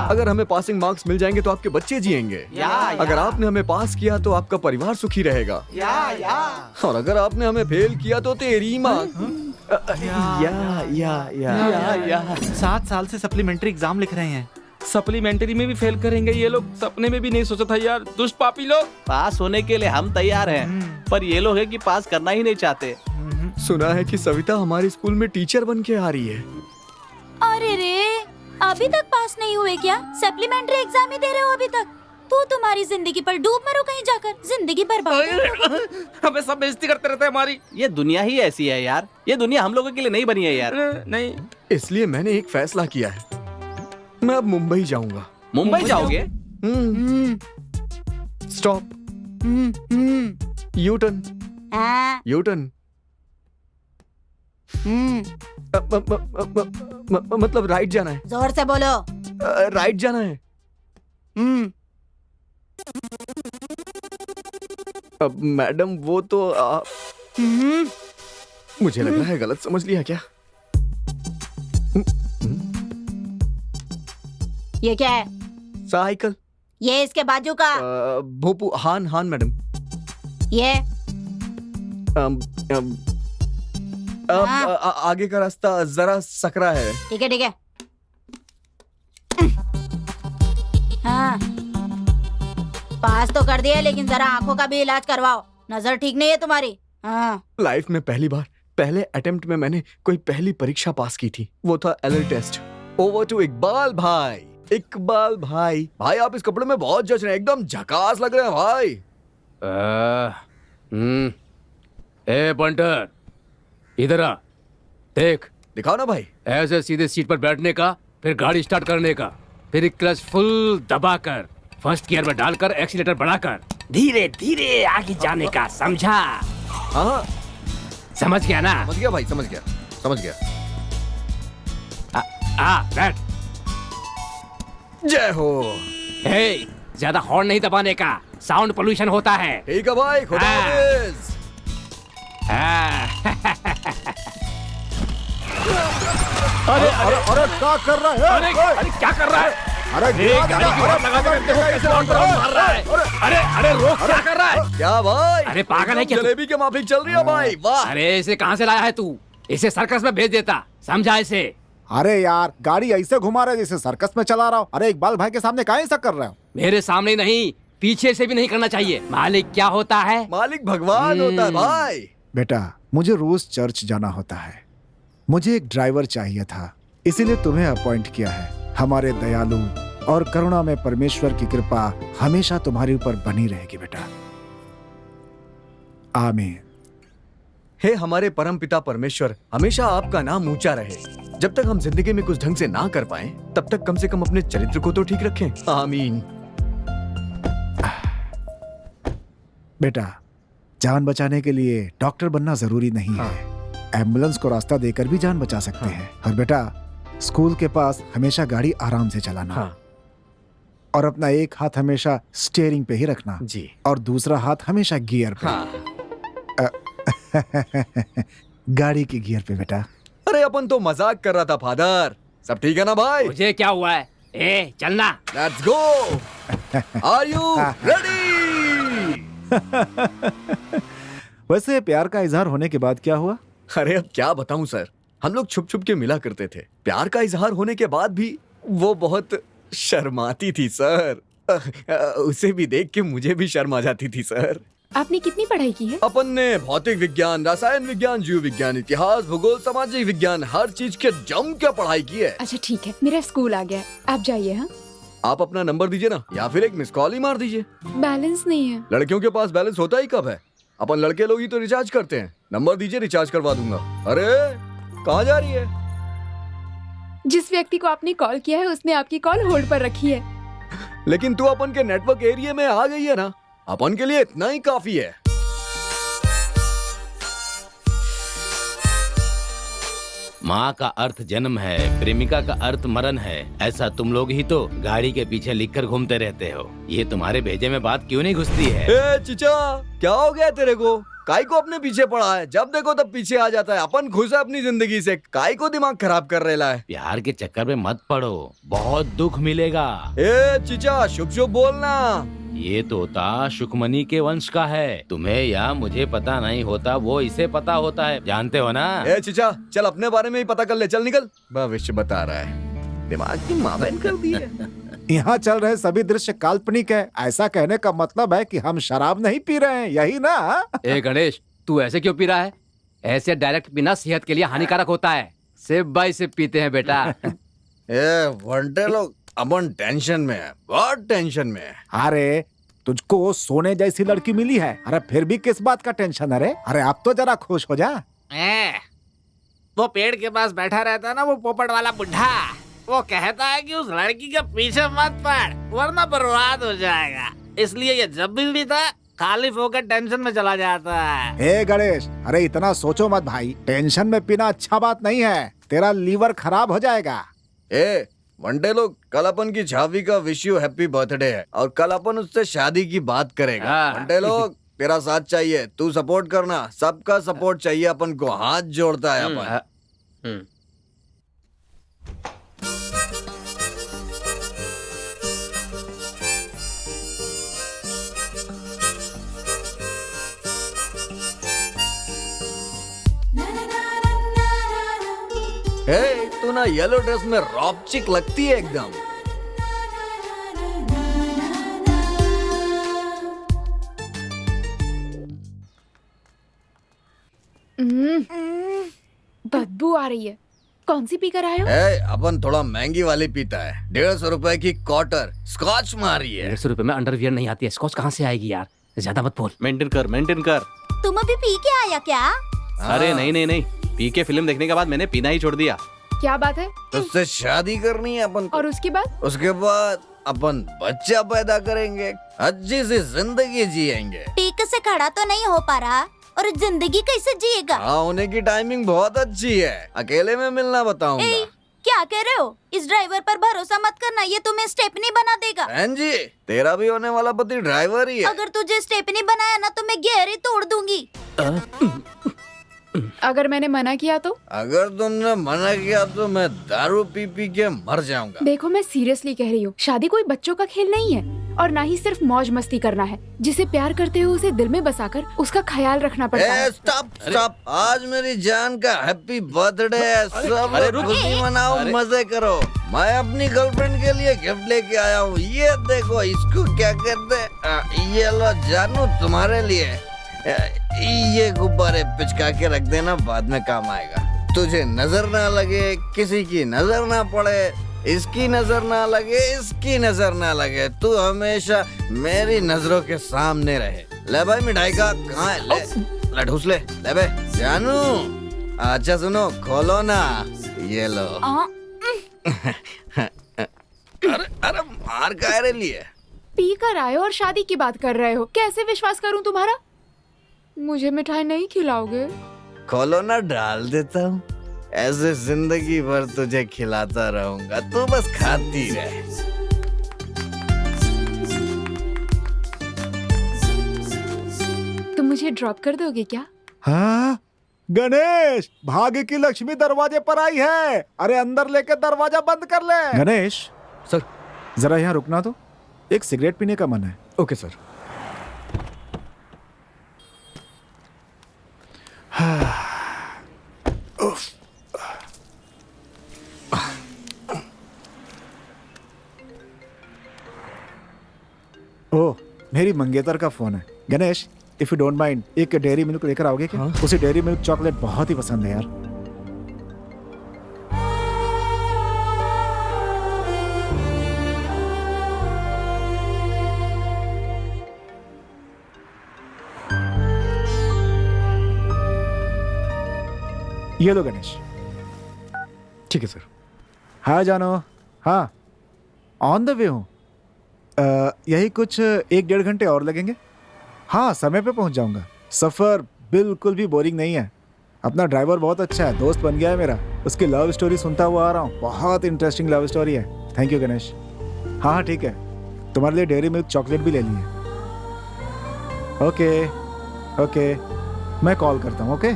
[SPEAKER 4] अगर हमें पासिंग मार्क्स मिल जाएंगे तो आपके बच्चे जिएंगे। अगर आपने हमें पास किया तो आपका परिवार सुखी रहेगा। और अगर आपने हमें फेल किया तो तेरी माँ।
[SPEAKER 8] या 7 साल से सप्लीमेंट्री एग्जाम लिख रहे हैं।
[SPEAKER 14] सप्लीमेंट्री में भी फेल करेंगे ये लोग, सपने में भी नहीं सोचा था यार, दुष्ट पापी लोग।
[SPEAKER 2] पास होने के लिए हम तैयार हैं, पर ये लोग है कि पास करना ही नहीं चाहते।
[SPEAKER 4] सुना है कि सविता हमारे स्कूल में टीचर बन के आ रही है।
[SPEAKER 12] अरे रे, अभी तक पास नहीं हुए क्या? सप्लीमेंट्री एग्जाम ही दे रहे हो अभी तक? तू तुम्हारी जिंदगी पर डूब मरो कहीं जाकर, जिंदगी बर्बाद।
[SPEAKER 14] हमें सब बेइज्जती करते रहते हैं हमारी।
[SPEAKER 2] ये दुनिया ही ऐसी है यार, ये दुनिया हम लोगों के लिए नहीं बनी है यार।
[SPEAKER 14] नहीं,
[SPEAKER 4] इसलिए मैंने एक फैसला किया है, मैं अब मुंबई जाऊंगा।
[SPEAKER 2] मुंबई जाओगे?
[SPEAKER 4] Stop, U turn, U turn. मतलब राइट जाना है।
[SPEAKER 12] जोर से बोलो।
[SPEAKER 4] राइट जाना है। अब मैडम वो तो मुझे लग रहा है गलत समझ लिया क्या?
[SPEAKER 12] ये क्या है?
[SPEAKER 4] साइकिल।
[SPEAKER 12] ये इसके बाजू का?
[SPEAKER 4] भोपू। हान हान मैडम।
[SPEAKER 12] ये
[SPEAKER 4] आगे का रास्ता जरा सकरा है।
[SPEAKER 12] ठीक है ठीक है। हाँ, पास तो कर दिया, लेकिन जरा आंखों का भी इलाज करवाओ, नजर ठीक नहीं है तुम्हारी। हाँ।
[SPEAKER 4] लाइफ में पहली बार, पहले अटेम्प्ट में मैंने कोई पहली परीक्षा पास की थी, वो था LL test. Over to Iqbal भाई। इकबाल भाई, भाई आप इस कपड़े में बहुत जच रहे हैं, एकदम झकास लग रहे हैं भाई।
[SPEAKER 5] ए बंटर, इधर आ, देख।
[SPEAKER 4] दिखाओ ना भाई।
[SPEAKER 5] ऐसे सीधे सीट पर बैठने का, फिर गाड़ी स्टार्ट करने का, फिर क्लच फुल दबाकर, फर्स्ट गियर में डालकर एक्सीलेटर बढ़ाकर धीरे धीरे आगे जाने का, समझा?
[SPEAKER 4] हाँ
[SPEAKER 5] समझ गया ना?
[SPEAKER 4] समझ गया भाई, समझ गया, समझ गया।
[SPEAKER 5] बैठ।
[SPEAKER 4] जय हो।
[SPEAKER 5] हे, ज्यादा हॉर्न नहीं दबाने का, साउंड पोल्यूशन होता है।
[SPEAKER 4] ठीक है भाई, खुदा हाफिज।
[SPEAKER 1] अरे क्या कर रहा है?
[SPEAKER 5] अरे क्या कर रहा है?
[SPEAKER 1] अरे गिरा
[SPEAKER 5] गाड़ी की हॉर्न लगा के देखो कैसे लौंड पर मार रहा है। अरे रोक, क्या कर रहा है?
[SPEAKER 4] क्या भाई?
[SPEAKER 5] अरे पागल है क्या तू?
[SPEAKER 4] जलेबी के माफिक चल रही है भाई, वाह।
[SPEAKER 5] अरे इसे कहाँ से लाया है तू? इसे सर्कस में भेज देता, समझा इसे?
[SPEAKER 1] अरे यार, गाड़ी ऐसे घुमा रहे जैसे सर्कस में चला रहा हूँ। अरे इकबाल भाई के सामने काहे ऐसा कर रहे हो?
[SPEAKER 5] मेरे सामने नहीं, पीछे से भी नहीं करना चाहिए। मालिक क्या होता है?
[SPEAKER 4] मालिक भगवान होता है भाई।
[SPEAKER 1] बेटा, मुझे रोज चर्च जाना होता है। मुझे एक ड्राइवर चाहिए था, इसीलिए तुम्हें अपॉइंट किया है। हमारे दयालु और करुणा में परमेश्वर की कृपा हमेशा तुम्हारे ऊपर बनी रहेगी बेटा। आमीन।
[SPEAKER 4] हे हमारे परम पिता परमेश्वर, हमेशा आपका नाम ऊंचा रहे। जब तक हम जिंदगी में कुछ ढंग से ना कर पाए, तब तक कम से कम अपने चरित्र को तो ठीक रखें। आमीन।
[SPEAKER 1] बेटा, जान बचाने के लिए डॉक्टर बनना जरूरी नहीं है। एम्बुलेंस को रास्ता देकर भी जान बचा सकते हैं। और बेटा, स्कूल के पास हमेशा गाड़ी आराम से चलाना। और अपना एक हाथ हमेशा स्टीयरिंग पे ही रखना
[SPEAKER 4] जी,
[SPEAKER 1] और दूसरा हाथ हमेशा गियर पे। गाड़ी की गियर पे बेटा।
[SPEAKER 4] अरे अपन तो मजाक कर रहा था फादर। सब ठीक है ना भाई?
[SPEAKER 5] मुझे क्या हुआ है? ए चलना।
[SPEAKER 4] Let's go. Are you ready?
[SPEAKER 1] वैसे प्यार का इजहार होने के बाद क्या हुआ?
[SPEAKER 4] अरे अब क्या बताऊं सर, हम लोग छुप छुप के मिला करते थे। प्यार का इजहार होने के बाद भी वो बहुत शर्माती थी सर। उसे भी देख के मुझे भी शर्म आ जाती थी सर।
[SPEAKER 11] आपने कितनी पढ़ाई की है?
[SPEAKER 4] अपन ने भौतिक विज्ञान, रसायन विज्ञान, जीव विज्ञान, इतिहास, भूगोल, सामाजिक विज्ञान, हर चीज के जम के पढ़ाई की है।
[SPEAKER 11] अच्छा ठीक है, मेरा स्कूल आ गया, आप जाइए। हाँ,
[SPEAKER 4] आप अपना नंबर दीजिए ना, या फिर एक मिस कॉल ही मार दीजिए।
[SPEAKER 11] बैलेंस नहीं है।
[SPEAKER 4] लड़कियों के पास बैलेंस होता ही कब है? अपन लड़के लोग ही तो रिचार्ज करते हैं। नंबर दीजिए, रिचार्ज करवा दूंगा। अरे कहाँ जा रही है?
[SPEAKER 11] जिस व्यक्ति को आपने कॉल किया है उसने आपकी कॉल होल्ड पर रखी है।
[SPEAKER 4] लेकिन तू अपन के नेटवर्क एरिया में आ गई है ना, अपन के लिए इतना ही काफी है।
[SPEAKER 9] माँ का अर्थ जन्म है, प्रेमिका का अर्थ मरण है। ऐसा तुम लोग ही तो गाड़ी के पीछे लिखकर घूमते रहते हो। ये तुम्हारे भेजे में बात क्यों नहीं घुसती है?
[SPEAKER 4] ए चिचा, क्या हो गया तेरे को? काय को अपने पीछे पड़ा है? जब देखो तब पीछे आ जाता है। अपन खुश है अपनी जिंदगी से, काय को दिमाग खराब कर रहा है?
[SPEAKER 9] प्यार के चक्कर में मत पड़ो, बहुत दुख मिलेगा।
[SPEAKER 4] ए चिचा, शुभ शुभ बोलना।
[SPEAKER 9] ये तोता सुखमनी के वंश का है। तुम्हें या मुझे पता नहीं होता, वो इसे पता होता है, जानते हो ना?
[SPEAKER 4] ए चिचा, चल अपने बारे में ही पता कर ले। चल निकल, भविष्य बता रहा है। दिमाग की मावेन कर दी है।
[SPEAKER 1] यहाँ चल रहे सभी दृश्य काल्पनिक है। ऐसा कहने का मतलब है कि हम शराब नहीं पी रहे हैं, यही ना?
[SPEAKER 5] ए गणेश, तू ऐसे क्यों पी रहा है? ऐसे डायरेक्ट पीना सेहत के लिए हानिकारक होता है। सिर्फ बाई से पीते हैं बेटा।
[SPEAKER 4] ए वंटे लोग, अपन टेंशन में है, बहुत टेंशन में है।
[SPEAKER 1] अरे तुझको सोने जैसी लड़की मिली है, अरे फिर भी किस बात का टेंशन? अरे आप तो जरा खुश हो जा।
[SPEAKER 8] वो पेड़ के पास बैठा रहता ना, वो पोपट वाला बुढ़ा, वो कहता है कि उस लड़की के पीछे मत पड़ वरना बर्बाद हो जाएगा। इसलिए ये जब भी पीता खाली होकर टेंशन में चला जाता है।
[SPEAKER 1] ए गणेश, अरे इतना सोचो मत भाई। टेंशन में पीना अच्छा बात नहीं है, तेरा लीवर खराब हो जाएगा।
[SPEAKER 4] ए वनडे लोग, कल अपन की झावी का विश यू हैप्पी बर्थडे है और कल अपन उससे शादी की बात करेगा। वनडे लोग, तेरा साथ चाहिए, तू सपोर्ट करना। सबका सपोर्ट चाहिए अपन को, हाथ जोड़ता है अपन। तू ना येलो ड्रेस में रॉप चिक लगती है एकदम।
[SPEAKER 11] बदबू आ रही है। कौन सी पीकर आए हो?
[SPEAKER 4] अपन थोड़ा महंगी वाली पीता है। 150 रुपए की क्वार्टर स्कॉच मारी है।
[SPEAKER 5] 150 रुपए में अंडरवियर नहीं आती है, स्कॉच कहाँ से आएगी यार? ज्यादा मत बोल।
[SPEAKER 2] मेंटेन कर, मेंटेन कर।
[SPEAKER 12] तुम अभी पी के आया क्या?
[SPEAKER 2] अरे नहीं नहीं नहीं, पी के फिल्म देखने के बाद मैंने पीना ही छोड़ दिया।
[SPEAKER 11] क्या बात है?
[SPEAKER 4] उससे शादी करनी है अपन को।
[SPEAKER 11] और उसके बाद?
[SPEAKER 4] उसके बाद अपन बच्चा पैदा करेंगे, अच्छी सी जिंदगी जिएंगे।
[SPEAKER 12] ठीक से खड़ा तो नहीं हो पा रहा और जिंदगी कैसे जिएगा?
[SPEAKER 4] हाँ, होने की टाइमिंग बहुत अच्छी है, अकेले में मिलना बताऊंगा।
[SPEAKER 12] क्या कह रहे हो? इस ड्राइवर पर भरोसा मत करना, ये तुम्हें स्टेपनी बना देगा।
[SPEAKER 4] बहन जी, तेरा भी होने वाला पति ड्राइवर ही है।
[SPEAKER 12] अगर तुझे स्टेपनी बनाया ना तो मैं गियर ही तोड़ दूंगी।
[SPEAKER 11] अगर मैंने मना किया तो?
[SPEAKER 4] अगर तुमने मना किया तो मैं दारू पी पी के मर जाऊंगा।
[SPEAKER 11] देखो मैं सीरियसली कह रही हूँ, शादी कोई बच्चों का खेल नहीं है और ना ही सिर्फ मौज मस्ती करना है। जिसे प्यार करते हो उसे दिल में बसाकर उसका ख्याल रखना पड़ता है।
[SPEAKER 4] स्टॉप, आज मेरी जान का हैप्पी बर्थडे है। सब खुशी मनाओ, मजे करो। मैं अपनी गर्लफ्रेंड के लिए गिफ्ट लेके आया हूँ। ये देखो, इसको क्या कहते? ये लो जानू, तुम्हारे लिए। ये गुब्बारे पिचका के रख देना, बाद में काम आएगा। तुझे नजर ना लगे, किसी की नजर ना पड़े, इसकी नजर ना लगे, इसकी नजर ना लगे, तू हमेशा मेरी नजरों के सामने रहे। ले भाई मिठाई का कहाँ है? ले ठूस ले बे जानू। अच्छा सुनो, खोलो ना, ये लो। अरे मार काहे लिए?
[SPEAKER 11] पी कर आए और शादी की बात कर रहे हो, कैसे विश्वास करूं तुम्हारा? मुझे मिठाई नहीं खिलाओगे?
[SPEAKER 4] खोलो ना, डाल देता हूँ। ऐसे जिंदगी भर तुझे खिलाता रहूंगा, तू बस खाती रहे।
[SPEAKER 11] तुम मुझे ड्रॉप कर दोगे क्या?
[SPEAKER 1] हाँ गणेश, भाग्य की लक्ष्मी दरवाजे पर आई है। अरे अंदर लेके दरवाजा बंद कर ले। गणेश
[SPEAKER 4] सर,
[SPEAKER 1] जरा यहाँ रुकना तो, एक सिगरेट पीने का मन है।
[SPEAKER 4] Okay sir.
[SPEAKER 1] ओह, मेरी मंगेतर का फोन है। Ganesh, if you don't mind, एक डेयरी मिल्क लेकर आओगे क्या? उसे डेयरी मिल्क चॉकलेट बहुत ही पसंद है यार। ये लो गणेश।
[SPEAKER 4] ठीक है सर।
[SPEAKER 1] हाँ जानो, हाँ ऑन द वे हूँ। यही कुछ 1-1.5 घंटे और लगेंगे। हाँ समय पे पहुँच जाऊँगा। सफ़र बिल्कुल भी बोरिंग नहीं है। अपना ड्राइवर बहुत अच्छा है, दोस्त बन गया है मेरा। उसकी लव स्टोरी सुनता हुआ आ रहा हूँ, बहुत इंटरेस्टिंग लव स्टोरी है। Thank you Ganesh. हाँ हाँ ठीक है, तुम्हारे लिए डेयरी मिल्क चॉकलेट भी ले लिए। ओके ओके, मैं कॉल करता हूँ। ओके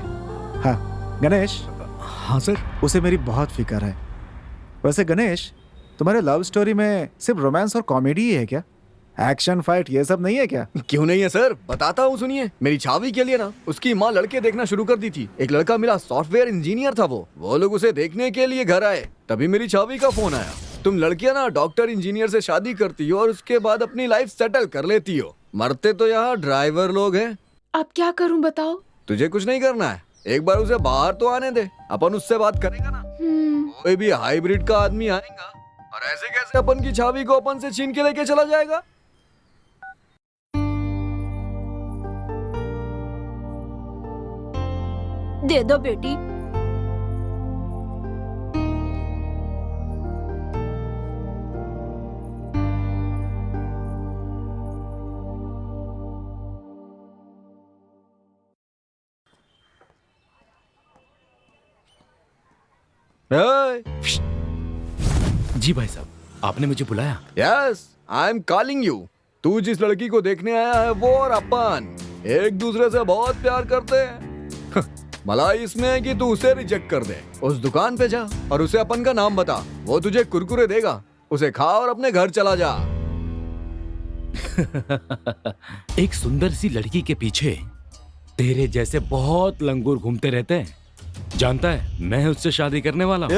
[SPEAKER 1] हाँ गणेश।
[SPEAKER 4] हाँ सर।
[SPEAKER 1] उसे मेरी बहुत फिक्र है। वैसे गणेश, तुम्हारे लव स्टोरी में सिर्फ रोमांस और कॉमेडी ही है क्या? एक्शन फाइट ये सब नहीं है क्या?
[SPEAKER 4] क्यों नहीं है सर, बताता हूँ सुनिए। मेरी छावी के लिए ना उसकी माँ लड़के देखना शुरू कर दी थी। एक लड़का मिला, सॉफ्टवेयर इंजीनियर था वो लोग उसे देखने के लिए घर आए, तभी मेरी छावी का फोन आया। तुम लड़कियां ना डॉक्टर इंजीनियर से शादी करती हो और उसके बाद अपनी लाइफ सेटल कर लेती हो। मरते तो यहाँ ड्राइवर लोग हैं।
[SPEAKER 11] अब क्या करूं बताओ?
[SPEAKER 4] तुझे कुछ नहीं करना है, एक बार उसे बाहर तो आने दे, अपन उससे बात करेंगे ना। कोई भी हाइब्रिड का आदमी आएगा और ऐसे कैसे अपन की छावी को अपन से छीन के लेके चला जाएगा?
[SPEAKER 12] दे दो बेटी।
[SPEAKER 5] जी भाई साहब, आपने मुझे बुलाया?
[SPEAKER 4] Yes, I am calling you. तू जिस लड़की को देखने आया है वो और अपन एक दूसरे से बहुत प्यार करते हैं। भलाई इसमें है कि तू उसे रिजेक्ट कर दे। उस दुकान पे जा और उसे अपन का नाम बता, वो तुझे कुरकुरे देगा, उसे खा और अपने घर चला जा।
[SPEAKER 5] एक सुंदर सी लड़की के पीछे तेरे जैसे बहुत लंगूर घूमते रहते हैं। जानता है, मैं उससे शादी करने वाला हूँ।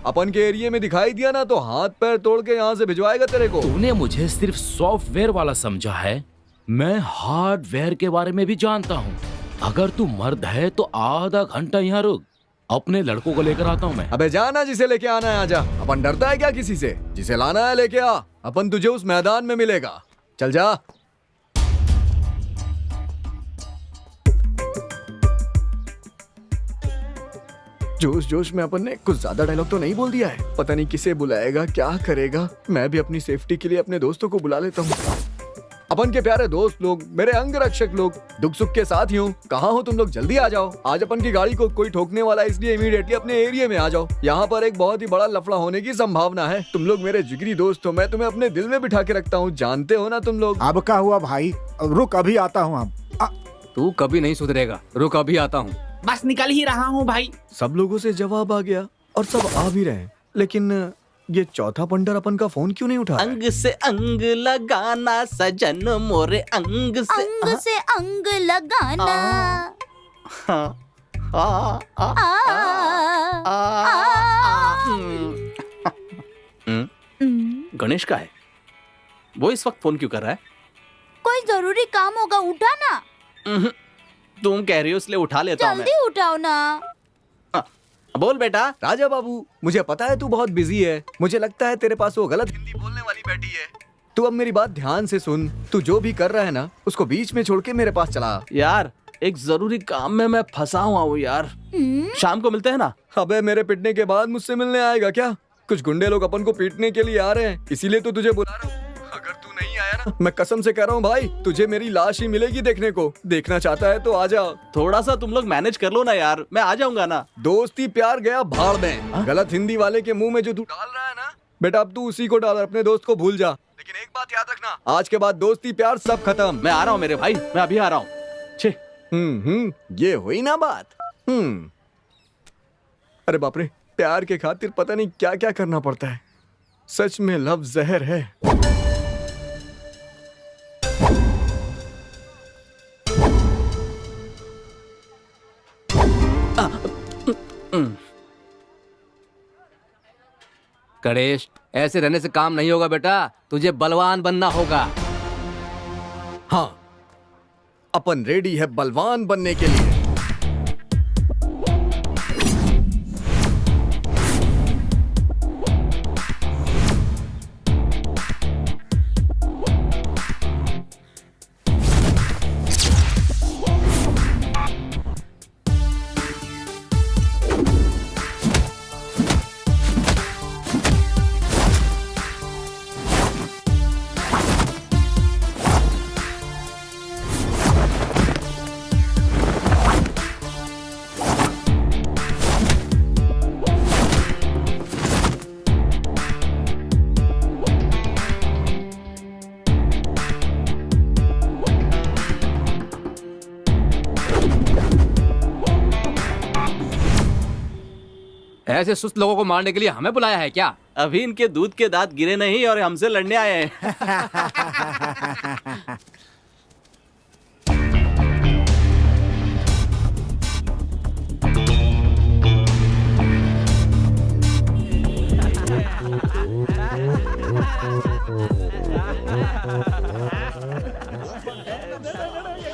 [SPEAKER 4] अपन के एरिया में दिखाई दिया ना तो हाथ पैर तोड़ के यहाँ से भिजवाएगा तेरे को।
[SPEAKER 5] तूने मुझे सिर्फ सॉफ्टवेयर वाला समझा है, मैं हार्डवेयर के बारे में भी जानता हूँ। अगर तू मर्द है तो आधा घंटा यहाँ रुक, अपने लड़कों को लेकर आता हूँ मैं।
[SPEAKER 4] अबे जाना, जिसे लेके आना है आजा। अपन डरता है क्या किसी से? जिसे लाना है लेके आ, अपन तुझे उस मैदान में मिलेगा। चल जा। जोश जोश में अपन ने कुछ ज्यादा डायलॉग तो नहीं बोल दिया है। पता नहीं किसे बुलाएगा, क्या करेगा। मैं भी अपनी सेफ्टी के लिए अपने दोस्तों को बुला लेता हूँ। अपन के प्यारे दोस्त लोग, मेरे अंग रक्षक लोग, दुख सुख के साथ ही हूँ। कहाँ हो तुम लोग? जल्दी आ जाओ। आज अपन की गाड़ी को कोई ठोकने वाला, इसलिए इमीडिएटली अपने एरिया में आ जाओ। यहाँ पर एक बहुत ही बड़ा लफड़ा होने की संभावना है। तुम लोग मेरे जिगरी दोस्त हो, मैं तुम्हें अपने दिल में बिठा के रखता हूँ, जानते हो ना तुम लोग।
[SPEAKER 1] अब क्या हुआ भाई? रुक, अभी आता हूँ। अब
[SPEAKER 7] तू कभी नहीं सुधरेगा, रुक अभी आता हूँ।
[SPEAKER 8] बस निकल ही रहा हूँ भाई।
[SPEAKER 4] सब लोगों से जवाब आ गया और सब आ भी रहे हैं, लेकिन ये चौथा पंडर अपन का फोन क्यों नहीं उठा रहा है?
[SPEAKER 2] अंग से अंग लगाना सजन मोरे, अंग से
[SPEAKER 12] अंग लगाना।
[SPEAKER 2] गणेश का है, वो इस वक्त फोन क्यों कर रहा है?
[SPEAKER 12] कोई जरूरी काम होगा, उठा ना।
[SPEAKER 2] तुम कह रही हो इसलिए उठा लेता हूँ मैं।
[SPEAKER 12] जल्दी उठाओ ना।
[SPEAKER 2] बोल बेटा।
[SPEAKER 4] राजा बाबू, मुझे पता है तू बहुत बिजी है, मुझे लगता है तेरे पास वो गलत हिंदी बोलने वाली बैठी है। तू अब मेरी बात ध्यान से सुन, तू जो भी कर रहा है ना उसको बीच में छोड़ के मेरे पास चला।
[SPEAKER 2] यार एक जरूरी काम में मैं फंसा हुआ हूँ यार, शाम को मिलते हैं ना।
[SPEAKER 4] अबे मेरे पिटने के बाद मुझसे मिलने आएगा क्या? कुछ गुंडे लोग अपन को पीटने के लिए आ रहे हैं, इसीलिए तो तुझे बुला रहा हूँ। अगर तू नहीं आया ना, मैं कसम से कह रहा हूँ भाई, तुझे मेरी लाश ही मिलेगी देखने को। देखना चाहता है तो आ जा।
[SPEAKER 2] थोड़ा सा तुम लोग मैनेज कर लो ना यार, मैं आ जाऊंगा ना।
[SPEAKER 4] दोस्ती प्यार गया भाड़ में। गलत हिंदी वाले के मुंह में जो तू डाल रहा है ना बेटा, अब तू उसी को डाल, अपने दोस्त को भूल जा। लेकिन एक बात याद रखना, आज के बाद दोस्ती प्यार सब खत्म।
[SPEAKER 2] मैं आ रहा हूँ मेरे भाई, मैं अभी आ रहा हूँ।
[SPEAKER 4] ये हुई ना बात। अरे बाप रे, प्यार के खातिर पता नहीं क्या क्या करना पड़ता है। सच में लव जहर है।
[SPEAKER 7] गणेश, ऐसे रहने से काम नहीं होगा बेटा, तुझे बलवान बनना होगा।
[SPEAKER 4] हाँ, अपन रेडी है बलवान बनने के लिए।
[SPEAKER 7] ऐसे सुस्त लोगों को मारने के लिए हमें बुलाया है क्या?
[SPEAKER 2] अभी इनके दूध के दांत गिरे नहीं और हमसे लड़ने आए हैं।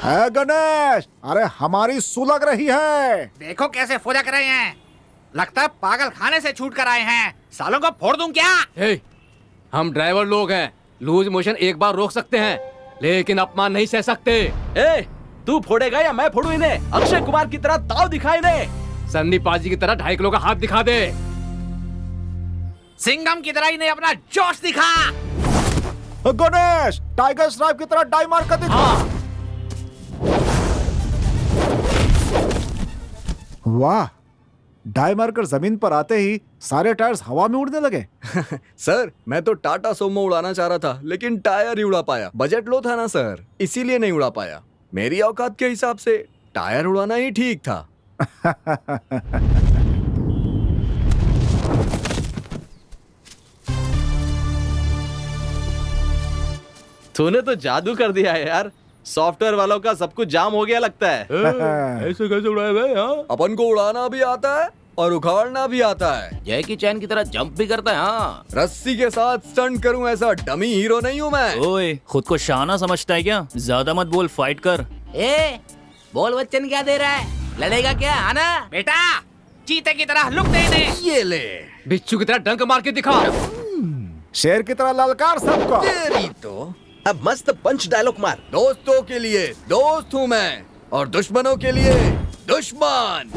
[SPEAKER 1] है गणेश, अरे हमारी सुलग रही है।
[SPEAKER 8] देखो कैसे फुदक रहे हैं, लगता है पागल खाने से छूट कर आए हैं। सालों को फोड़ दूं क्या?
[SPEAKER 7] हम ड्राइवर लोग हैं, लूज मोशन एक बार रोक सकते हैं, लेकिन अपमान नहीं सह सकते।
[SPEAKER 2] तू फोड़ेगा या मैं फोड़ू इन्हें? अक्षय कुमार की तरह ताव दिखा इन्हें।
[SPEAKER 7] संदीप पाजी की तरह 2.5 किलो का हाथ दिखा दे।
[SPEAKER 8] सिंघम की तरह इन्हें अपना जोश दिखा।
[SPEAKER 1] गणेश, टाइगर श्रॉफ की तरह डाई मार कर दिखा। वाह, डाई मारकर जमीन पर आते ही सारे टायर्स हवा में उड़ने लगे।
[SPEAKER 4] सर, मैं तो टाटा सोमो उड़ाना चाह रहा था, लेकिन टायर ही उड़ा पाया। बजट लो था ना सर, इसीलिए नहीं उड़ा पाया। मेरी औकात के हिसाब से टायर उड़ाना ही ठीक था।
[SPEAKER 2] तूने तो जादू कर दिया है यार, सॉफ्टवेयर वालों का सब कुछ जाम हो गया लगता है।
[SPEAKER 6] ऐसे कैसे उड़ाए भाई?
[SPEAKER 4] अपन को उड़ाना भी आता है और उखाड़ना भी आता है।
[SPEAKER 14] जैकी चैन की तरह जंप भी करता है। हाँ,
[SPEAKER 4] रस्सी के साथ स्टंट करूं ऐसा डमी हीरो नहीं हूं मैं।
[SPEAKER 15] ओए, खुद को शाना समझता है क्या? ज्यादा मत बोल, फाइट कर।
[SPEAKER 14] बोल बच्चन क्या दे रहा है? लड़ेगा क्या? आना
[SPEAKER 8] बेटा, चीते की तरह लुक दे दे।
[SPEAKER 4] ये ले,
[SPEAKER 7] बिच्छू की तरह डंक मार के दिखा।
[SPEAKER 1] शेर की तरह ललकार सबको।
[SPEAKER 4] तेरी तो अब मस्त पंच डायलॉग मार। दोस्तों के लिए दोस्त हूं मैं, और दुश्मनों के लिए दुश्मन।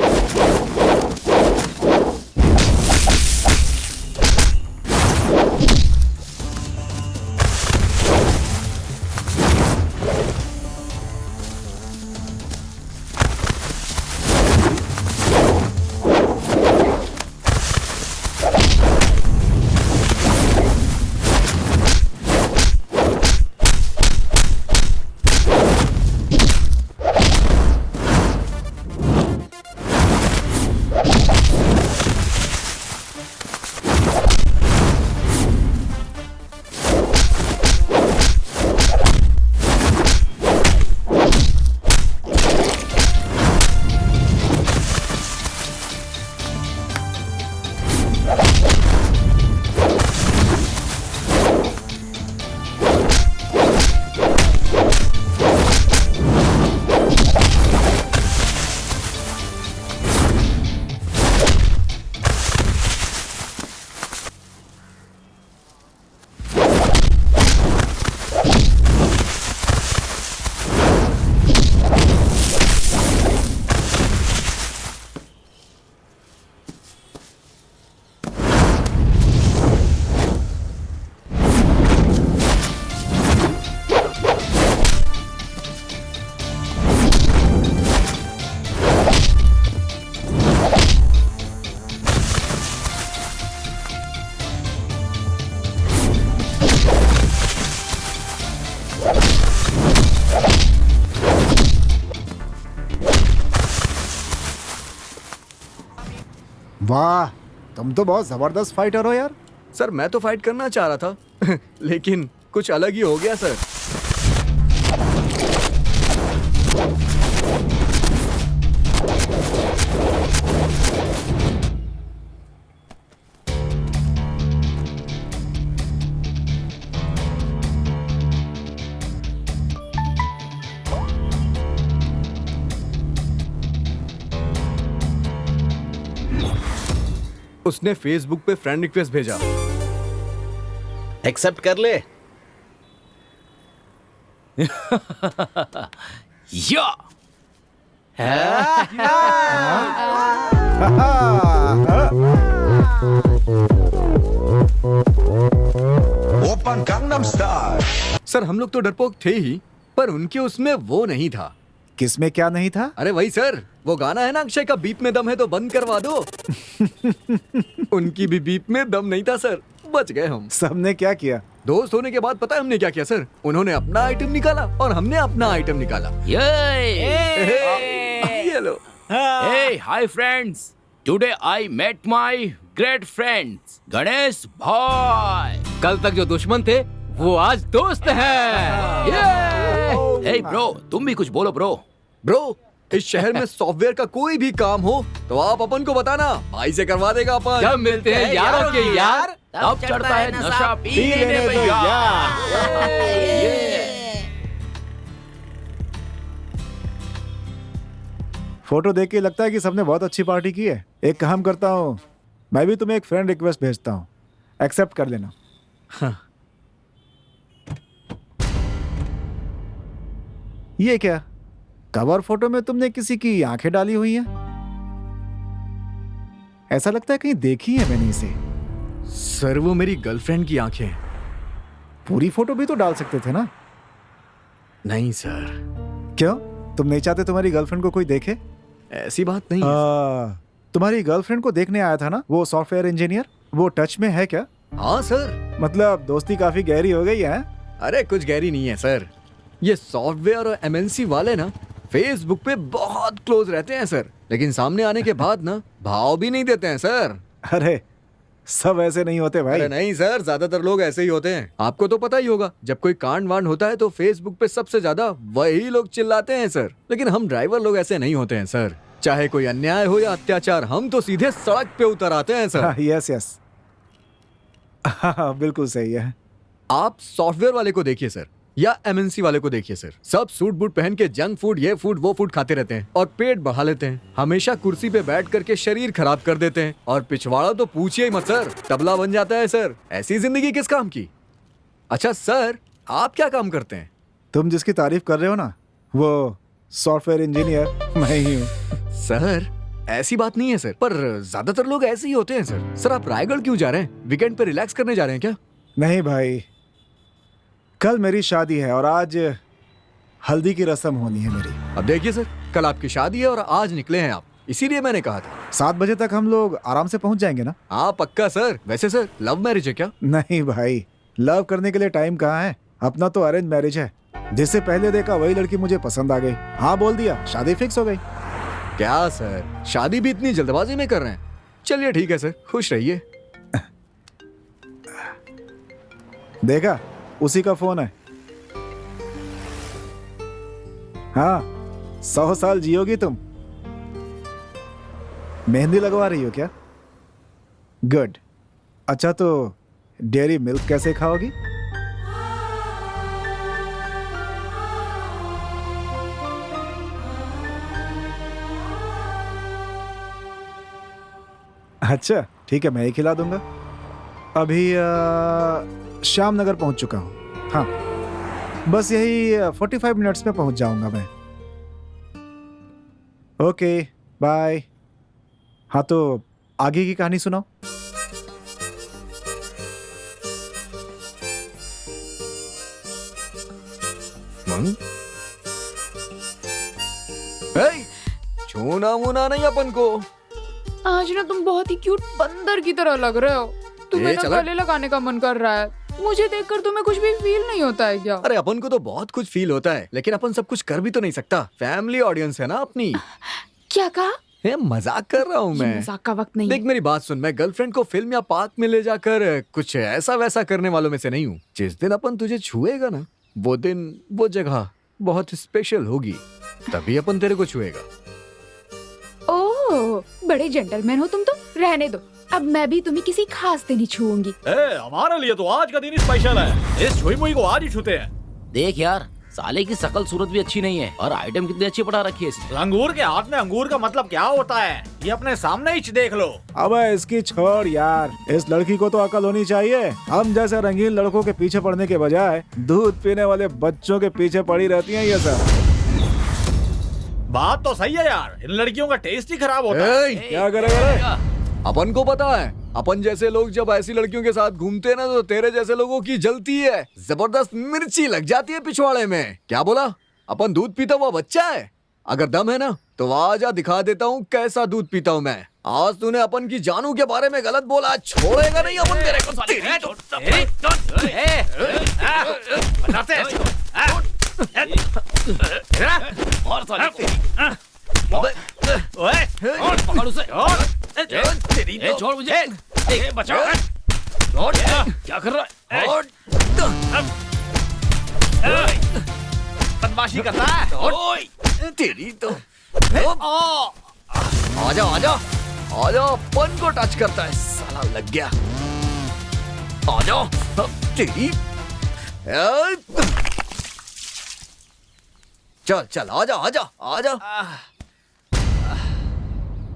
[SPEAKER 1] वाह, तुम तो बहुत जबरदस्त फाइटर हो यार।
[SPEAKER 4] सर मैं तो फाइट करना चाह रहा था लेकिन कुछ अलग ही हो गया सर। उसने फेसबुक पे फ्रेंड रिक्वेस्ट भेजा।
[SPEAKER 2] एक्सेप्ट कर ले।
[SPEAKER 5] या
[SPEAKER 4] ओपन gangnam स्टाइल। सर हम लोग तो डरपोक थे ही, पर उनके उसमें वो नहीं था।
[SPEAKER 1] किसमें क्या नहीं था?
[SPEAKER 4] अरे वही सर, वो गाना है ना अक्षय का, बीप में दम है तो बंद करवा दो। उनकी भी बीप में दम नहीं था सर, बच गए हम।
[SPEAKER 1] सबने क्या किया?
[SPEAKER 4] दोस्त होने के बाद पता है हमने क्या किया सर? उन्होंने अपना आइटम निकाला और हमने अपना आइटम निकाला।
[SPEAKER 5] ये
[SPEAKER 4] लो।
[SPEAKER 5] Hey, hi friends. Today I met my great friends, Ganesh भाई।
[SPEAKER 7] कल तक जो दुश्मन थे वो आज दोस्त हैं।
[SPEAKER 5] Hey bro, तुम भी कुछ बोलो ब्रो।
[SPEAKER 4] ब्रो, इस शहर में सॉफ्टवेयर का कोई भी काम हो तो आप अपन को बताना, भाई से करवा देगा अपन।
[SPEAKER 7] जब मिलते हैं यारों के यार,
[SPEAKER 5] तब चढ़ता है नशा पी लेने भैया।
[SPEAKER 1] फोटो देख के लगता है कि सबने बहुत अच्छी पार्टी की है। एक काम करता हूँ, मैं भी तुम्हें एक फ्रेंड रिक्वेस्ट भेजता हूँ, एक्सेप्ट कर लेना।
[SPEAKER 4] हाँ।
[SPEAKER 1] ये क्या, कवर फोटो में तुमने किसी की आंखें डाली हुई हैं? ऐसा लगता है कहीं देखी है मैंने इसे।
[SPEAKER 4] सर वो मेरी गर्लफ्रेंड की आंखें हैं।
[SPEAKER 1] पूरी फोटो भी तो डाल सकते थे ना?
[SPEAKER 4] नहीं सर।
[SPEAKER 1] क्यों, तुम नहीं चाहते तुम्हारी गर्लफ्रेंड को कोई देखे?
[SPEAKER 4] ऐसी बात नहीं है।
[SPEAKER 1] तुम्हारी गर्लफ्रेंड को देखने आया था ना वो सॉफ्टवेयर इंजीनियर, वो टच में है क्या?
[SPEAKER 4] हाँ सर।
[SPEAKER 1] मतलब दोस्ती काफी गहरी हो गई है?
[SPEAKER 4] अरे कुछ गहरी नहीं है सर, ये सॉफ्टवेयर और एमएनसी वाले ना फेसबुक पे बहुत क्लोज रहते हैं सर, लेकिन सामने आने के बाद ना भाव भी नहीं देते हैं सर।
[SPEAKER 1] अरे सब ऐसे नहीं होते भाई।
[SPEAKER 4] अरे नहीं सर, ज्यादातर लोग ऐसे ही होते हैं। आपको तो पता ही होगा, जब कोई कांड वांड होता है तो फेसबुक पे सबसे ज्यादा वही लोग चिल्लाते हैं सर, लेकिन हम ड्राइवर लोग ऐसे नहीं होते हैं सर। चाहे कोई अन्याय हो या अत्याचार, हम तो सीधे सड़क पे उतर आते हैं सर।
[SPEAKER 1] यस यस, बिल्कुल सही है।
[SPEAKER 4] आप सॉफ्टवेयर वाले को देखिए सर, या एमएनसी वाले को देखिए सर, सब सूट बूट पहन के जंक फूड, ये फूड वो फूड खाते रहते हैं और पेट बढ़ा लेते हैं। हमेशा कुर्सी पे बैठ करके शरीर खराब कर देते हैं, और पिछवाड़ा तो पूछिए ही मत सर, तबला बन जाता है सर। ऐसी जिंदगी किस काम की? अच्छा सर, आप क्या काम करते हैं?
[SPEAKER 1] तुम जिसकी तारीफ कर रहे हो ना, वो सॉफ्टवेयर इंजीनियर मैं ही हूँ।
[SPEAKER 4] सर ऐसी बात नहीं है सर, पर ज्यादातर लोग ऐसे ही होते हैं सर। सर आप रायगढ़ क्यों जा रहे हैं? वीकेंड पे रिलैक्स करने जा रहे हैं क्या?
[SPEAKER 1] नहीं भाई, कल मेरी शादी है और आज हल्दी की रस्म होनी है मेरी।
[SPEAKER 4] अब देखिए सर, कल आपकी शादी है और आज निकले हैं आप, इसीलिए मैंने कहा था
[SPEAKER 1] 7 बजे तक हम लोग आराम से पहुंच जाएंगे ना?
[SPEAKER 4] हाँ पक्का सर। वैसे सर लव मैरिज है क्या?
[SPEAKER 1] नहीं भाई, लव करने के लिए टाइम कहाँ है, अपना तो अरेंज मैरिज है। जिससे पहले देखा वही लड़की मुझे पसंद आ गई, हाँ बोल दिया, शादी फिक्स हो गई।
[SPEAKER 4] क्या सर, शादी भी इतनी जल्दबाजी में कर रहे हैं? चलिए ठीक है सर, खुश रहिए।
[SPEAKER 1] देखा, उसी का फोन है। हाँ, 100 साल जियोगी तुम। मेहंदी लगवा रही हो क्या? गुड। अच्छा तो डेयरी मिल्क कैसे खाओगी? अच्छा ठीक है, मैं ही खिला दूंगा। अभी श्याम नगर पहुंच चुका हूं। हाँ, बस यही 45 मिनट्स में पहुंच जाऊंगा मैं। Okay bye. हाँ तो आगे की कहानी सुनाओ।
[SPEAKER 4] छूना मुना नहीं अपन को।
[SPEAKER 11] आज ना तुम बहुत ही क्यूट बंदर की तरह लग रहे हो। तुम्हें ना गले लगाने का मन कर रहा है। मुझे देखकर तुम्हें कुछ भी फील नहीं होता है क्या?
[SPEAKER 4] अरे अपन को तो बहुत कुछ फील होता है, लेकिन अपन सब कुछ कर भी तो नहीं सकता। फैमिली ऑडियंस है ना अपनी।
[SPEAKER 11] क्या कहा?
[SPEAKER 4] मजाक कर रहा हूँ
[SPEAKER 11] ये
[SPEAKER 4] मैं।
[SPEAKER 11] मजाक का वक्त नहीं
[SPEAKER 4] देख
[SPEAKER 11] है।
[SPEAKER 4] मेरी बात सुन, मैं गर्लफ्रेंड को फिल्म या पार्क में ले जाकर कुछ ऐसा वैसा करने वालों में से नहीं हूँ। जिस दिन अपन तुझे छुएगा ना, वो दिन वो जगह बहुत स्पेशल होगी, तभी अपन तेरे को छुएगा।
[SPEAKER 11] ओह, बड़े जेंटलमैन हो तुम तो। रहने दो, अब मैं भी तुम्हें किसी खास दिन ही छूऊंगी।
[SPEAKER 3] हमारे लिए तो आज का दिन ही स्पेशल है। इस छुई मुई को आज ही छूते हैं।
[SPEAKER 5] देख यार, साले की शकल सूरत भी अच्छी नहीं है और आइटम कितनी अच्छी पड़ा रखी है इसने।
[SPEAKER 8] अंगूर के हाथ में अंगूर का मतलब क्या होता है, ये अपने सामने ही देख लो।
[SPEAKER 1] अबे इसकी छोड़ यार, इस लड़की को तो अकल होनी चाहिए। हम जैसे रंगीन लड़कों के पीछे पड़ने के बजाय दूध पीने वाले बच्चों के पीछे पड़ी रहती हैं ये सब।
[SPEAKER 8] बात तो सही है यार, इन लड़कियों का टेस्ट ही खराब होता है।
[SPEAKER 1] क्या करेगा?
[SPEAKER 4] अपन को पता है, अपन जैसे लोग जब ऐसी लड़कियों के साथ घूमते हैं ना, तो तेरे जैसे लोगों की जलती है, जबरदस्त मिर्ची लग जाती है पिछवाड़े में। क्या बोला? अपन दूध पीता हुआ बच्चा है? अगर दम है ना तो आजा, दिखा देता हूँ कैसा दूध पीता हूँ मैं। आज तूने अपन की जानू के बारे में गलत बोला, छोड़ेगा नहीं अपन तेरे को।
[SPEAKER 5] पकड़ उसे। छोड़ मुझे। बचाओ। क्या कर रहा है?
[SPEAKER 8] बदमाशी करता है।
[SPEAKER 4] तेरी तो आजा आजा आजा, अपन को टच करता है साला, लग गया। आजा तेरी। चल चल आजा आजा आजा।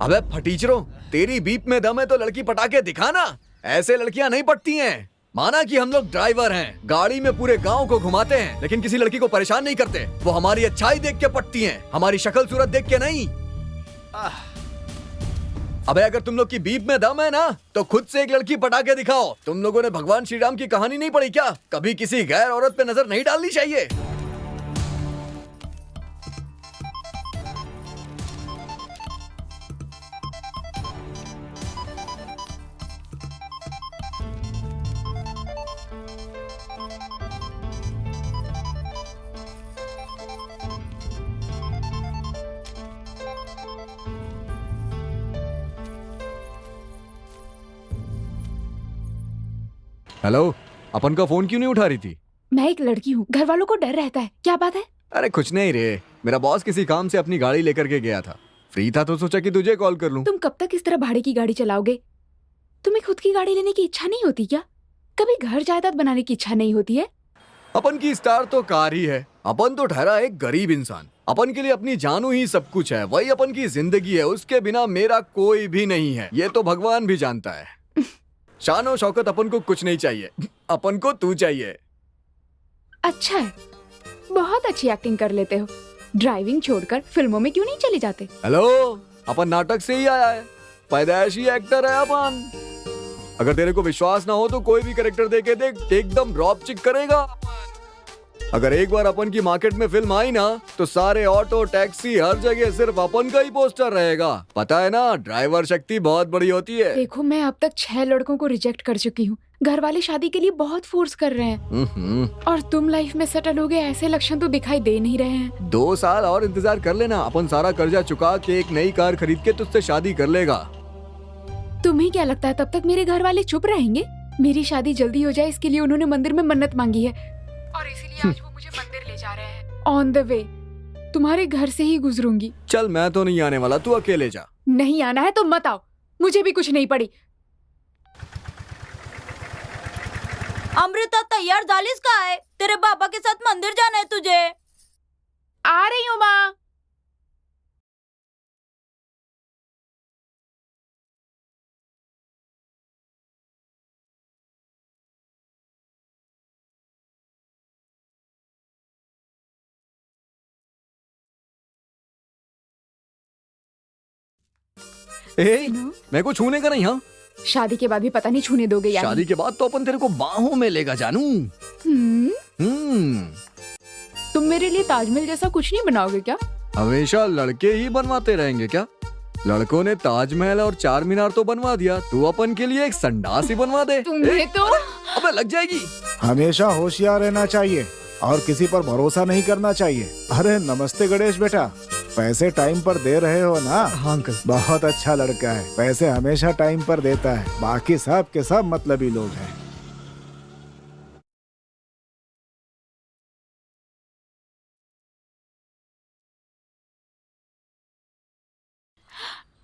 [SPEAKER 4] अबे फटीचरों, तेरी बीप में दम है तो लड़की पटाके दिखाना। ऐसे लड़कियां नहीं पटती हैं। माना कि हम लोग ड्राइवर हैं, गाड़ी में पूरे गांव को घुमाते हैं, लेकिन किसी लड़की को परेशान नहीं करते। वो हमारी अच्छाई देख के पटती हैं, हमारी शक्ल सूरत देख के नहीं। अबे अगर तुम लोग की बीप में दम है ना, तो खुद से एक लड़की पटाके दिखाओ। तुम लोगों ने भगवान श्री राम की कहानी नहीं पढ़ी क्या? कभी किसी गैर औरत पे नजर नहीं डालनी चाहिए। हेलो, अपन का फोन क्यों नहीं उठा रही थी?
[SPEAKER 11] मैं एक लड़की हूँ, घर वालों को डर रहता है। क्या बात है?
[SPEAKER 4] अरे कुछ नहीं रे, मेरा बॉस किसी काम से अपनी गाड़ी लेकर के गया था। फ्री था तो सोचा कि तुझे कॉल कर लूं।
[SPEAKER 11] तुम कब तक इस तरह भाड़े की गाड़ी चलाओगे? तुम्हें खुद की गाड़ी लेने की इच्छा नहीं होती क्या? कभी घर जायदाद बनाने की इच्छा नहीं होती है?
[SPEAKER 4] अपन की स्टार तो कार ही है। अपन तो ठहरा एक गरीब इंसान। अपन के लिए अपनी जानू ही सब कुछ है, वही अपन की जिंदगी है। उसके बिना मेरा कोई भी नहीं है, ये तो भगवान भी जानता है। शानो शौकत अपन को कुछ नहीं चाहिए, अपन को तू चाहिए।
[SPEAKER 11] अच्छा है, बहुत अच्छी एक्टिंग कर लेते हो। ड्राइविंग छोड़कर फिल्मों में क्यों नहीं चले जाते?
[SPEAKER 4] हेलो, अपन नाटक से ही आया है, पैदाइशी एक्टर है अपन। अगर तेरे को विश्वास ना हो तो कोई भी कैरेक्टर दे के देख, एकदम ड्रॉप चिक करेगा। अगर एक बार अपन की मार्केट में फिल्म आई ना, तो सारे ऑटो टैक्सी हर जगह सिर्फ अपन का ही पोस्टर रहेगा। पता है ना, ड्राइवर शक्ति बहुत बड़ी होती है।
[SPEAKER 11] देखो, मैं अब तक 6 लड़कों को रिजेक्ट कर चुकी हूँ। घर वाले शादी के लिए बहुत फोर्स कर रहे हैं, और तुम लाइफ में सेटल हो गए ऐसे लक्षण तो दिखाई दे नहीं रहे हैं।
[SPEAKER 4] 2 साल और इंतजार कर लेना, अपन सारा कर्जा चुका के एक नई कार खरीद के तुझसे शादी कर लेगा।
[SPEAKER 11] तुम्हें क्या लगता है तब तक मेरे घर वाले चुप रहेंगे? मेरी शादी जल्दी हो जाए इसके लिए उन्होंने मंदिर में मन्नत मांगी है, और इसीलिए आज वो मुझे मंदिर ले जा रहे हैं। ऑन द वे तुम्हारे घर से ही गुजरूंगी।
[SPEAKER 4] चल, मैं तो नहीं आने वाला, तू अकेले जा।
[SPEAKER 11] नहीं आना है तो मत आओ, मुझे भी कुछ नहीं पड़ी।
[SPEAKER 12] अमृता तैयार झालीस काय? तेरे बाबा के साथ मंदिर जाना है तुझे।
[SPEAKER 11] आ रही हूँ माँ।
[SPEAKER 4] मेरे को छूने का नहीं। हाँ,
[SPEAKER 11] शादी के बाद भी पता नहीं छूने दोगे या
[SPEAKER 4] शादी के बाद तो अपन तेरे को बाहों में लेगा जानू।
[SPEAKER 11] तुम मेरे लिए ताजमहल जैसा कुछ नहीं बनाओगे क्या?
[SPEAKER 4] हमेशा लड़के ही बनवाते रहेंगे क्या? लड़कों ने ताजमहल और 4 मीनार तो बनवा दिया, तू अपन के लिए एक संडास ही बनवा दे।
[SPEAKER 11] तुम्हें तो
[SPEAKER 4] अबे लग जाएगी।
[SPEAKER 1] हमेशा होशियार रहना चाहिए और किसी पर भरोसा नहीं करना चाहिए। अरे नमस्ते गणेश बेटा। पैसे टाइम पर दे रहे हो ना?
[SPEAKER 4] हाँ अंकल।
[SPEAKER 1] बहुत अच्छा लड़का है, पैसे हमेशा टाइम पर देता है। बाकी सब के सब मतलबी लोग हैं।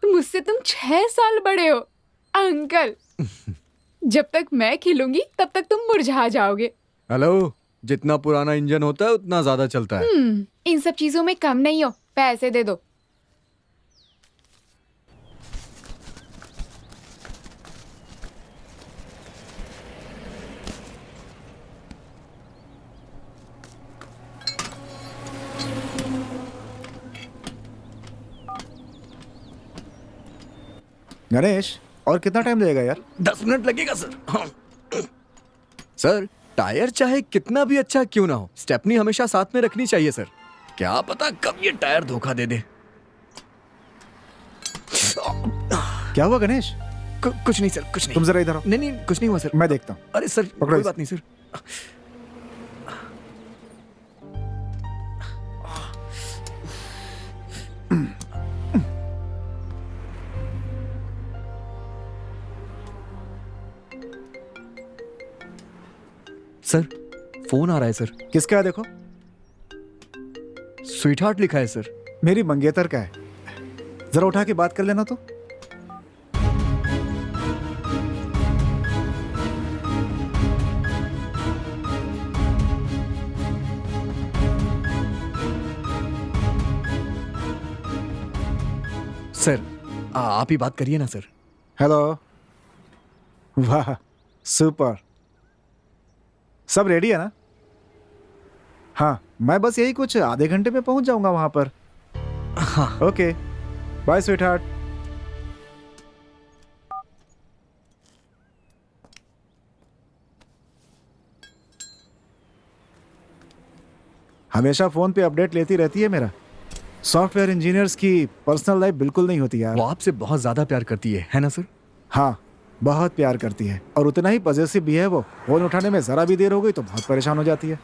[SPEAKER 11] मुझसे तुम 6 साल बड़े हो अंकल। जब तक मैं खिलूंगी तब तक तुम मुरझा जाओगे।
[SPEAKER 4] हेलो, जितना पुराना इंजन होता है उतना ज्यादा चलता है।
[SPEAKER 11] इन सब चीजों में कम नहीं हो, पैसे दे दो।
[SPEAKER 1] गणेश, और कितना टाइम लगेगा यार?
[SPEAKER 4] 10 मिनट लगेगा सर। हाँ। सर, टायर चाहे कितना भी अच्छा क्यों ना हो, स्टेपनी हमेशा साथ में रखनी चाहिए सर। क्या पता कब ये टायर धोखा दे दे।
[SPEAKER 1] क्या हुआ गणेश?
[SPEAKER 4] कुछ नहीं सर, कुछ नहीं।
[SPEAKER 1] तुम जरा इधर आओ।
[SPEAKER 4] नहीं, कुछ नहीं हुआ सर।
[SPEAKER 1] मैं देखता हूँ।
[SPEAKER 4] अरे सर, कोई बात नहीं सर। सर, फोन आ रहा है सर।
[SPEAKER 1] किसका है देखो?
[SPEAKER 4] स्वीट हार्ट लिखा है सर।
[SPEAKER 1] मेरी मंगेतर का है, जरा उठा के बात कर लेना तो।
[SPEAKER 4] सर, आप ही बात करिए ना सर।
[SPEAKER 1] हेलो। वाह, सुपर। सब रेडी है ना? हाँ, मैं बस यही कुछ आधे घंटे में पहुंच जाऊंगा वहां पर।
[SPEAKER 4] हाँ।
[SPEAKER 1] Okay, bye sweetheart. हमेशा फोन पे अपडेट लेती रहती है मेरा। सॉफ्टवेयर इंजीनियर्स की पर्सनल लाइफ बिल्कुल नहीं होती यार।
[SPEAKER 4] वो आपसे बहुत ज्यादा प्यार करती है ना सर?
[SPEAKER 1] हाँ, बहुत प्यार करती है और उतना ही पॉजेसिव भी है वो। फोन उठाने में जरा भी देर हो गई तो बहुत परेशान हो जाती है।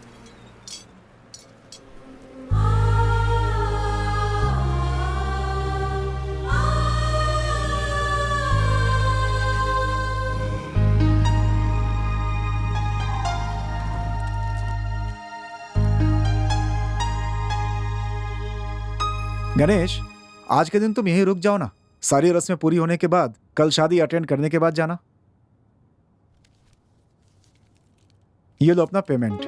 [SPEAKER 1] गणेश, आज के दिन तुम यहीं रुक जाओ ना। सारी रस्में पूरी होने के बाद कल शादी अटेंड करने के बाद जाना। ये लो अपना पेमेंट।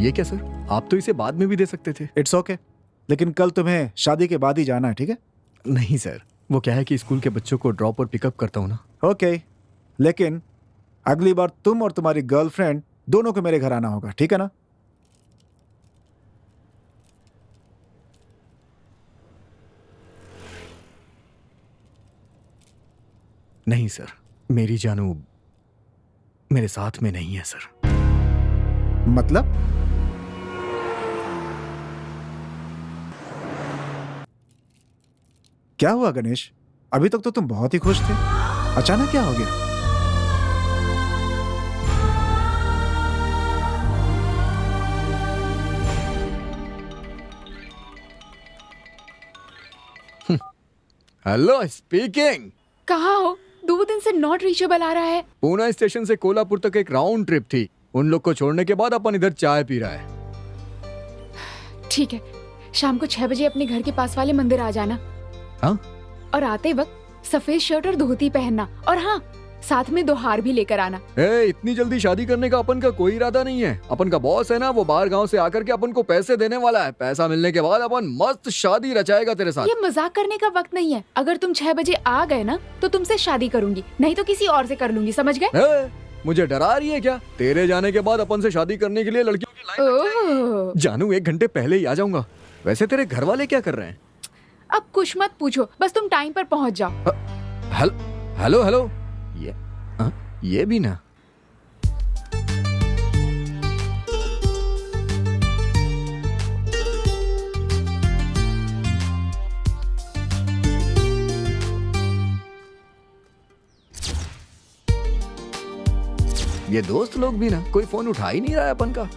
[SPEAKER 4] ये क्या सर? आप तो इसे बाद में भी दे सकते थे।
[SPEAKER 1] इट्स ओके, लेकिन कल तुम्हें शादी के बाद ही जाना है, ठीक है?
[SPEAKER 4] नहीं सर, वो क्या है कि स्कूल के बच्चों को ड्रॉप और पिकअप करता हूँ ना।
[SPEAKER 1] ओके, लेकिन अगली बार तुम और तुम्हारी गर्लफ्रेंड दोनों को मेरे घर आना होगा, ठीक है ना?
[SPEAKER 4] नहीं सर, मेरी जानू मेरे साथ में नहीं है सर।
[SPEAKER 1] मतलब? क्या हुआ गणेश? अभी तक तो तुम बहुत ही खुश थे, अचानक क्या हो गया?
[SPEAKER 4] Hello, speaking.
[SPEAKER 11] कहाँ हो? 2 दिन से नॉट रीचेबल आ रहा है।
[SPEAKER 4] पूना स्टेशन से कोल्हापुर तक एक राउंड ट्रिप थी। उन लोग को छोड़ने के बाद अपन इधर चाय पी रहा है।
[SPEAKER 11] ठीक है, शाम को 6 बजे अपने घर के पास वाले मंदिर आ जाना।
[SPEAKER 4] हाँ?
[SPEAKER 11] और आते वक्त सफेद शर्ट और धोती पहनना, और हाँ, साथ में 2 हार भी लेकर आना।
[SPEAKER 4] इतनी जल्दी शादी करने का अपन का कोई इरादा नहीं है। अपन का बॉस है ना, वो बाहर गांव से आकर के अपन को पैसे देने वाला है। पैसा मिलने के बाद अपन मस्त शादी रचाएगा तेरे साथ।
[SPEAKER 11] ये मजाक करने का वक्त नहीं है। अगर तुम 6 बजे आ गए ना तो तुमसे शादी करूंगी, नहीं तो किसी और से कर लूंगी, समझ गए?
[SPEAKER 4] मुझे डरा रही है क्या? तेरे जाने के बाद अपन से शादी करने के लिए लड़कियों की लाइन जानू 1 घंटे पहले ही आ जाऊंगा। वैसे तेरे घर वाले क्या कर रहे हैं?
[SPEAKER 11] अब कुछ मत पूछो, बस तुम टाइम पर पहुंच जाओ।
[SPEAKER 4] हेलो हेलो, ये भी ना। ये दोस्त लोग भी ना कोई फोन उठा ही नहीं रहा है अपन का।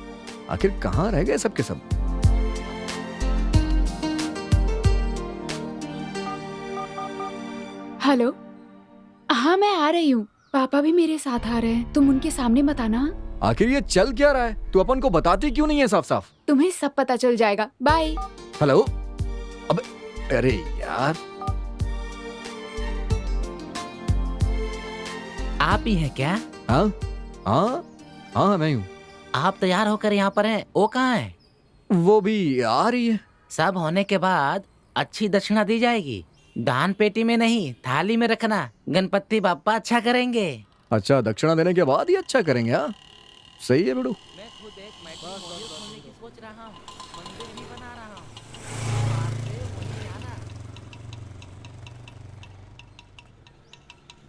[SPEAKER 4] आखिर कहाँ रह गए सबके सब?
[SPEAKER 11] हेलो। हाँ मैं आ रही हूँ, पापा भी मेरे साथ आ रहे हैं, तुम उनके सामने मत आना।
[SPEAKER 4] आखिर ये चल क्या रहा है? तू अपन को बताती क्यों नहीं है साफ साफ?
[SPEAKER 11] तुम्हें सब पता चल जाएगा। बाय।
[SPEAKER 4] हेलो। अब अरे यार,
[SPEAKER 14] आप ही हैं क्या?
[SPEAKER 4] हाँ हाँ हाँ मैं हूँ।
[SPEAKER 14] आप तैयार होकर यहाँ पर हैं, वो कहाँ है?
[SPEAKER 4] वो भी आ रही है।
[SPEAKER 14] सब होने के बाद अच्छी दक्षिणा दी जाएगी, दान पेटी में नहीं थाली में रखना, गणपति बाप्पा अच्छा करेंगे।
[SPEAKER 4] अच्छा, दक्षिणा देने के बाद ही अच्छा करेंगे। हाँ सही है बेडू।
[SPEAKER 14] मैं खुद एक मैट्रिक खोलने की सोच रहा हूँ, मंदिर भी बना रहा हूँ।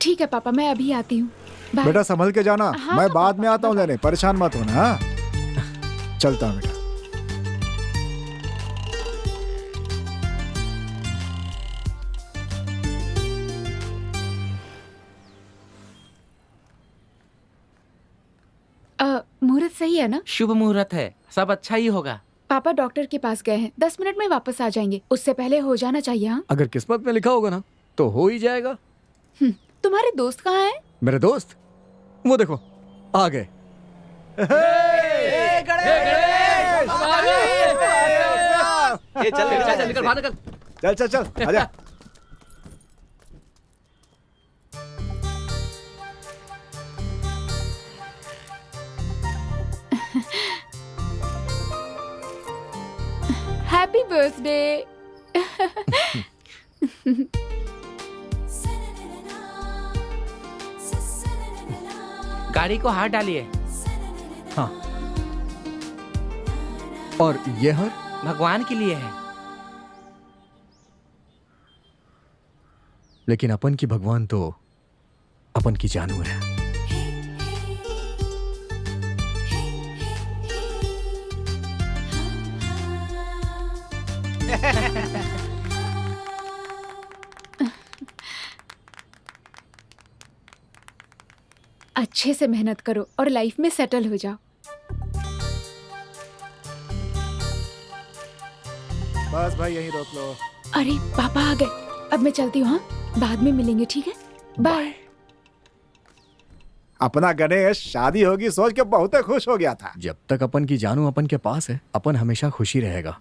[SPEAKER 11] ठीक है पापा, मैं अभी आती हूँ। बाय।
[SPEAKER 1] बेटा संभल के जाना।
[SPEAKER 11] हाँ,
[SPEAKER 1] मैं
[SPEAKER 11] हाँ,
[SPEAKER 1] बाद में
[SPEAKER 11] पापा,
[SPEAKER 1] आता हूँ लेने, परेशान मत होना। हाँ चलता हूँ बेटा।
[SPEAKER 11] मुहूर्त सही है ना?
[SPEAKER 14] शुभ मुहूर्त है, सब अच्छा ही होगा।
[SPEAKER 11] पापा डॉक्टर के पास गए हैं, 10 मिनट में वापस आ जाएंगे, उससे पहले हो जाना चाहिए। हाँ
[SPEAKER 4] अगर किस्मत में लिखा होगा ना तो हो ही जाएगा।
[SPEAKER 11] तुम्हारे दोस्त कहाँ हैं?
[SPEAKER 4] मेरे दोस्त वो देखो आ गए।
[SPEAKER 1] चल चल चल आजा।
[SPEAKER 11] Happy birthday.
[SPEAKER 14] गाड़ी को हाथ डालिए।
[SPEAKER 4] हाँ, और ये हर
[SPEAKER 14] भगवान के लिए है।
[SPEAKER 4] लेकिन अपन की भगवान तो अपन की जानू है।
[SPEAKER 11] अच्छे से मेहनत करो और लाइफ में सेटल हो जाओ।
[SPEAKER 1] बस भाई यहीं रोक लो।
[SPEAKER 11] अरे पापा आ गए, अब मैं चलती हूँ। हाँ बाद में मिलेंगे, ठीक है? बाय।
[SPEAKER 1] अपना गणेश शादी होगी सोच के बहुत खुश हो गया था।
[SPEAKER 4] जब तक अपन की जानू अपन के पास है, अपन हमेशा खुशी रहेगा।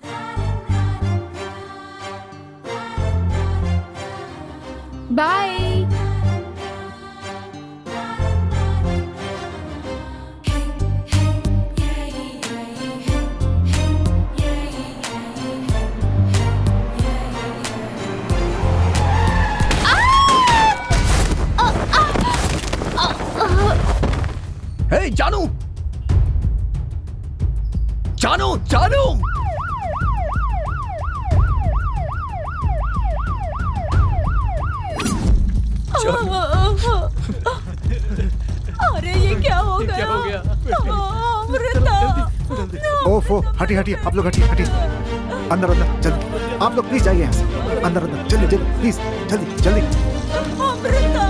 [SPEAKER 11] बाय।
[SPEAKER 4] हे जानू, जानू, जानू।
[SPEAKER 12] अरे ये क्या हो गया?
[SPEAKER 2] क्या हो गया?
[SPEAKER 12] अमृता।
[SPEAKER 1] ओफो, हटिए हटिए, आप लोग हटिए हटिए। अंदर अंदर जल्दी, आप लोग प्लीज जाइए यहाँ से। अंदर अंदर जल्दी जल्दी प्लीज, जल्दी जल्दी।
[SPEAKER 12] अमृता।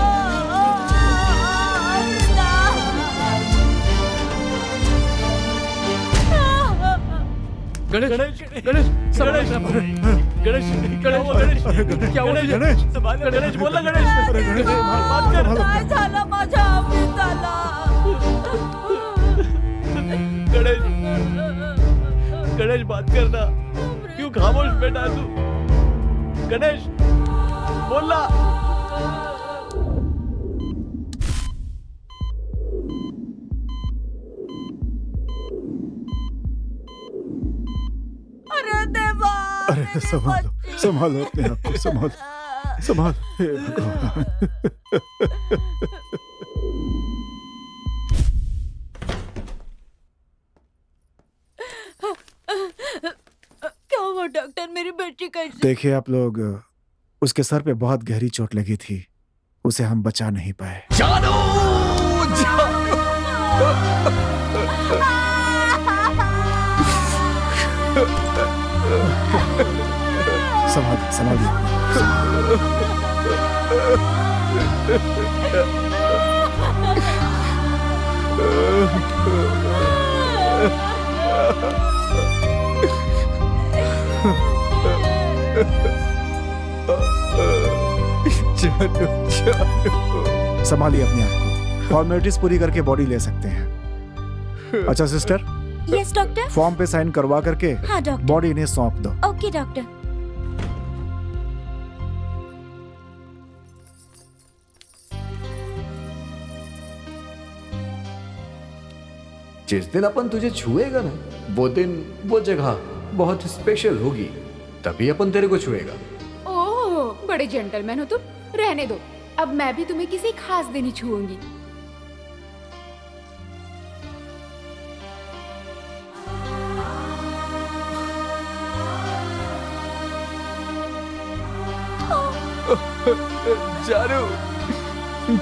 [SPEAKER 2] गणेश गणेश गणेश गणेश गणेश गणेश क्या हुआ? गणेश गणेश बोल ना। गणेश बात कर।
[SPEAKER 12] काय झालं माझ्या अमृताला?
[SPEAKER 2] गणेश गणेश बात करना, क्यों खामोश बैठा तू? गणेश बोल ना।
[SPEAKER 12] अरे देवा।
[SPEAKER 1] अरे संभालो संभालो अपने आप को, संभालो संभालो। हे भगवान।
[SPEAKER 12] क्या हुआ डॉक्टर, मेरी बेटी कैसी?
[SPEAKER 1] देखिए आप लोग, उसके सर पे बहुत गहरी चोट लगी थी, उसे हम बचा नहीं पाए।
[SPEAKER 4] जानू,
[SPEAKER 1] संभालिए संभालिए।
[SPEAKER 4] जानू।
[SPEAKER 1] संभालिए अपने आप को, फॉर्मेलिटीज पूरी करके बॉडी ले सकते हैं। अच्छा सिस्टर,
[SPEAKER 12] यस डॉक्टर।
[SPEAKER 1] फॉर्म पे साइन करवा करके
[SPEAKER 12] हाँ डॉक्टर।
[SPEAKER 1] बॉडी इन्हें सौंप दो।
[SPEAKER 12] Okay doctor.
[SPEAKER 4] जिस दिन अपन तुझे छुएगा ना, वो दिन वो जगह बहुत स्पेशल होगी, तभी अपन तेरे को छुएगा।
[SPEAKER 11] ओह, बड़े जेंटलमैन हो तुम। रहने दो, अब मैं भी तुम्हें किसी खास दिन ही छूऊंगी।
[SPEAKER 6] जानू,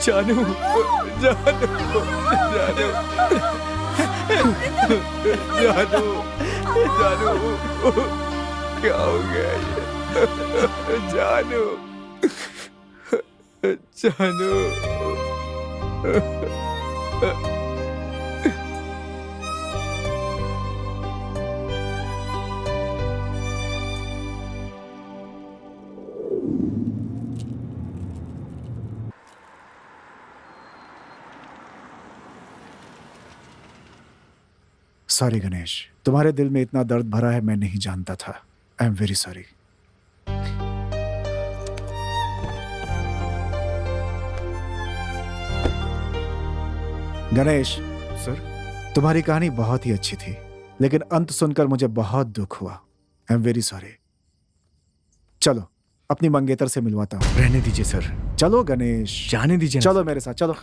[SPEAKER 6] जानू, जानू, जानू, जानू, जानू, क्या हो गया ये? जानू, जानू।
[SPEAKER 1] सॉरी गणेश, तुम्हारे दिल में इतना दर्द भरा है मैं नहीं जानता था। I am very sorry. Ganesh sir, तुम्हारी कहानी बहुत ही अच्छी थी, लेकिन अंत सुनकर मुझे बहुत दुख हुआ। I am very sorry. चलो अपनी मंगेतर से मिलवाता हूँ।
[SPEAKER 6] रहने दीजिए सर।
[SPEAKER 1] चलो गणेश,
[SPEAKER 6] जाने दीजिए।
[SPEAKER 1] चलो मेरे साथ चलो।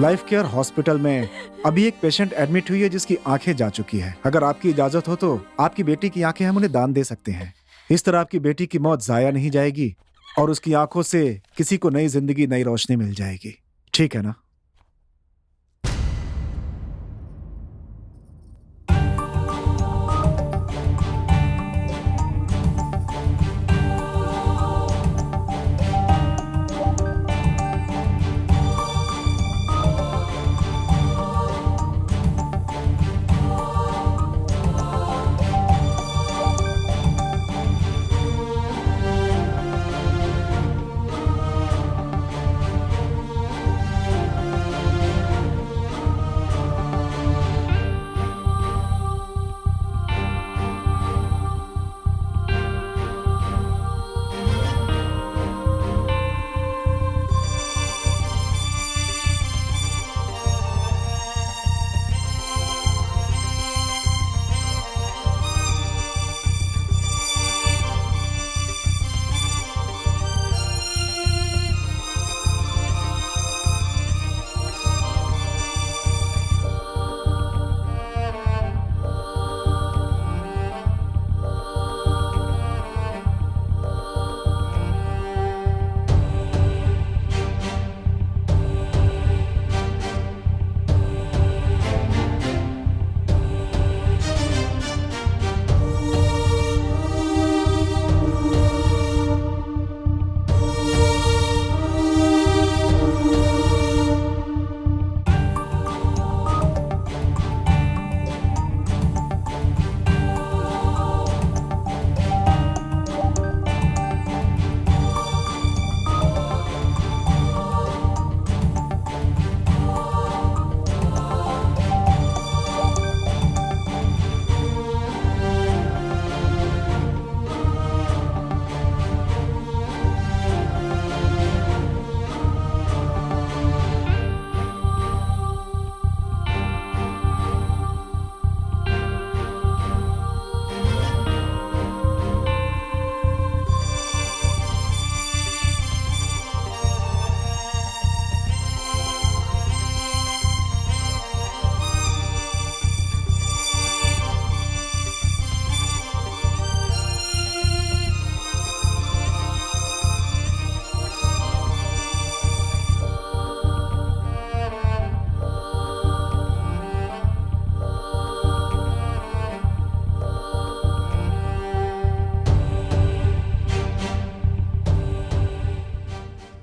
[SPEAKER 1] लाइफ केयर हॉस्पिटल में अभी एक पेशेंट एडमिट हुई है जिसकी आंखें जा चुकी है। अगर आपकी इजाजत हो तो आपकी बेटी की आंखें हम उन्हें दान दे सकते हैं। इस तरह आपकी बेटी की मौत जाया नहीं जाएगी और उसकी आंखों से किसी को नई जिंदगी, नई रोशनी मिल जाएगी। ठीक है ना?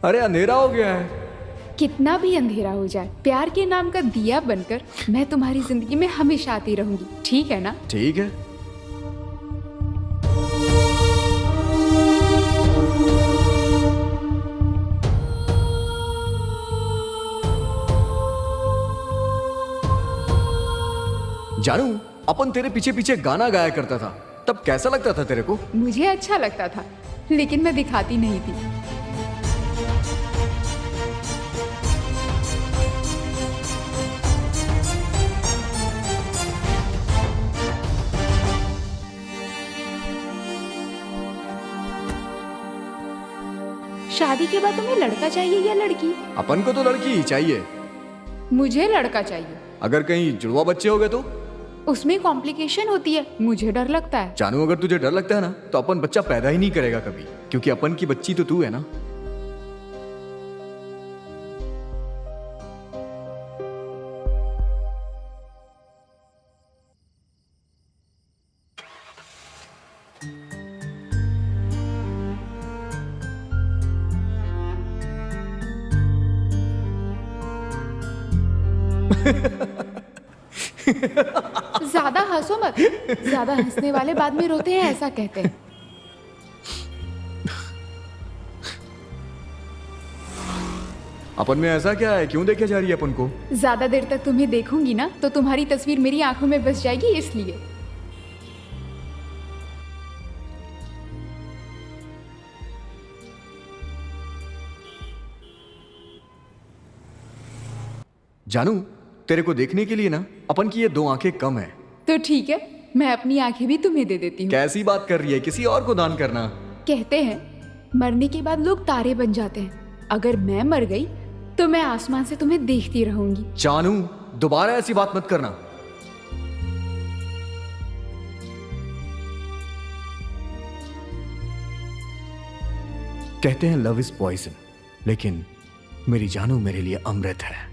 [SPEAKER 4] अरे अंधेरा हो गया है।
[SPEAKER 11] कितना भी अंधेरा हो जाए, प्यार के नाम का दिया बनकर मैं तुम्हारी जिंदगी में हमेशा आती रहूंगी, ठीक है ना?
[SPEAKER 4] ठीक है। जानू, अपन तेरे पीछे पीछे गाना गाया करता था, तब कैसा लगता था तेरे को?
[SPEAKER 11] मुझे अच्छा लगता था, लेकिन मैं दिखाती नहीं थी। शादी के बाद तुम्हें लड़का चाहिए या लड़की?
[SPEAKER 4] अपन को तो लड़की ही चाहिए।
[SPEAKER 11] मुझे लड़का चाहिए।
[SPEAKER 4] अगर कहीं जुड़वा बच्चे हो गए तो?
[SPEAKER 11] उसमें कॉम्प्लिकेशन होती है, मुझे डर लगता है।
[SPEAKER 4] जानू, अगर तुझे डर लगता है ना तो अपन बच्चा पैदा ही नहीं करेगा कभी, क्योंकि अपन की बच्ची तो तू है ना।
[SPEAKER 11] ज्यादा हंसो मत, ज्यादा हंसने वाले बाद में रोते हैं, ऐसा कहते हैं।
[SPEAKER 4] अपन में ऐसा क्या है, क्यों देखे जा रही है अपन को?
[SPEAKER 11] ज्यादा देर तक तुम्हें देखूंगी ना तो तुम्हारी तस्वीर मेरी आंखों में बस जाएगी, इसलिए।
[SPEAKER 4] जानू, तेरे को देखने के लिए ना अपन की ये 2 आंखें कम है।
[SPEAKER 11] तो ठीक है, मैं अपनी आंखें भी तुम्हें दे देती हूँ।
[SPEAKER 4] कैसी बात कर रही है, किसी और को दान करना।
[SPEAKER 11] कहते हैं मरने के बाद लोग तारे बन जाते हैं। अगर मैं मर गई तो मैं आसमान से तुम्हें देखती रहूंगी।
[SPEAKER 4] जानू, दोबारा ऐसी बात मत करना। कहते हैं लव इज पॉइजन, लेकिन मेरी जानू मेरे लिए अमृत है।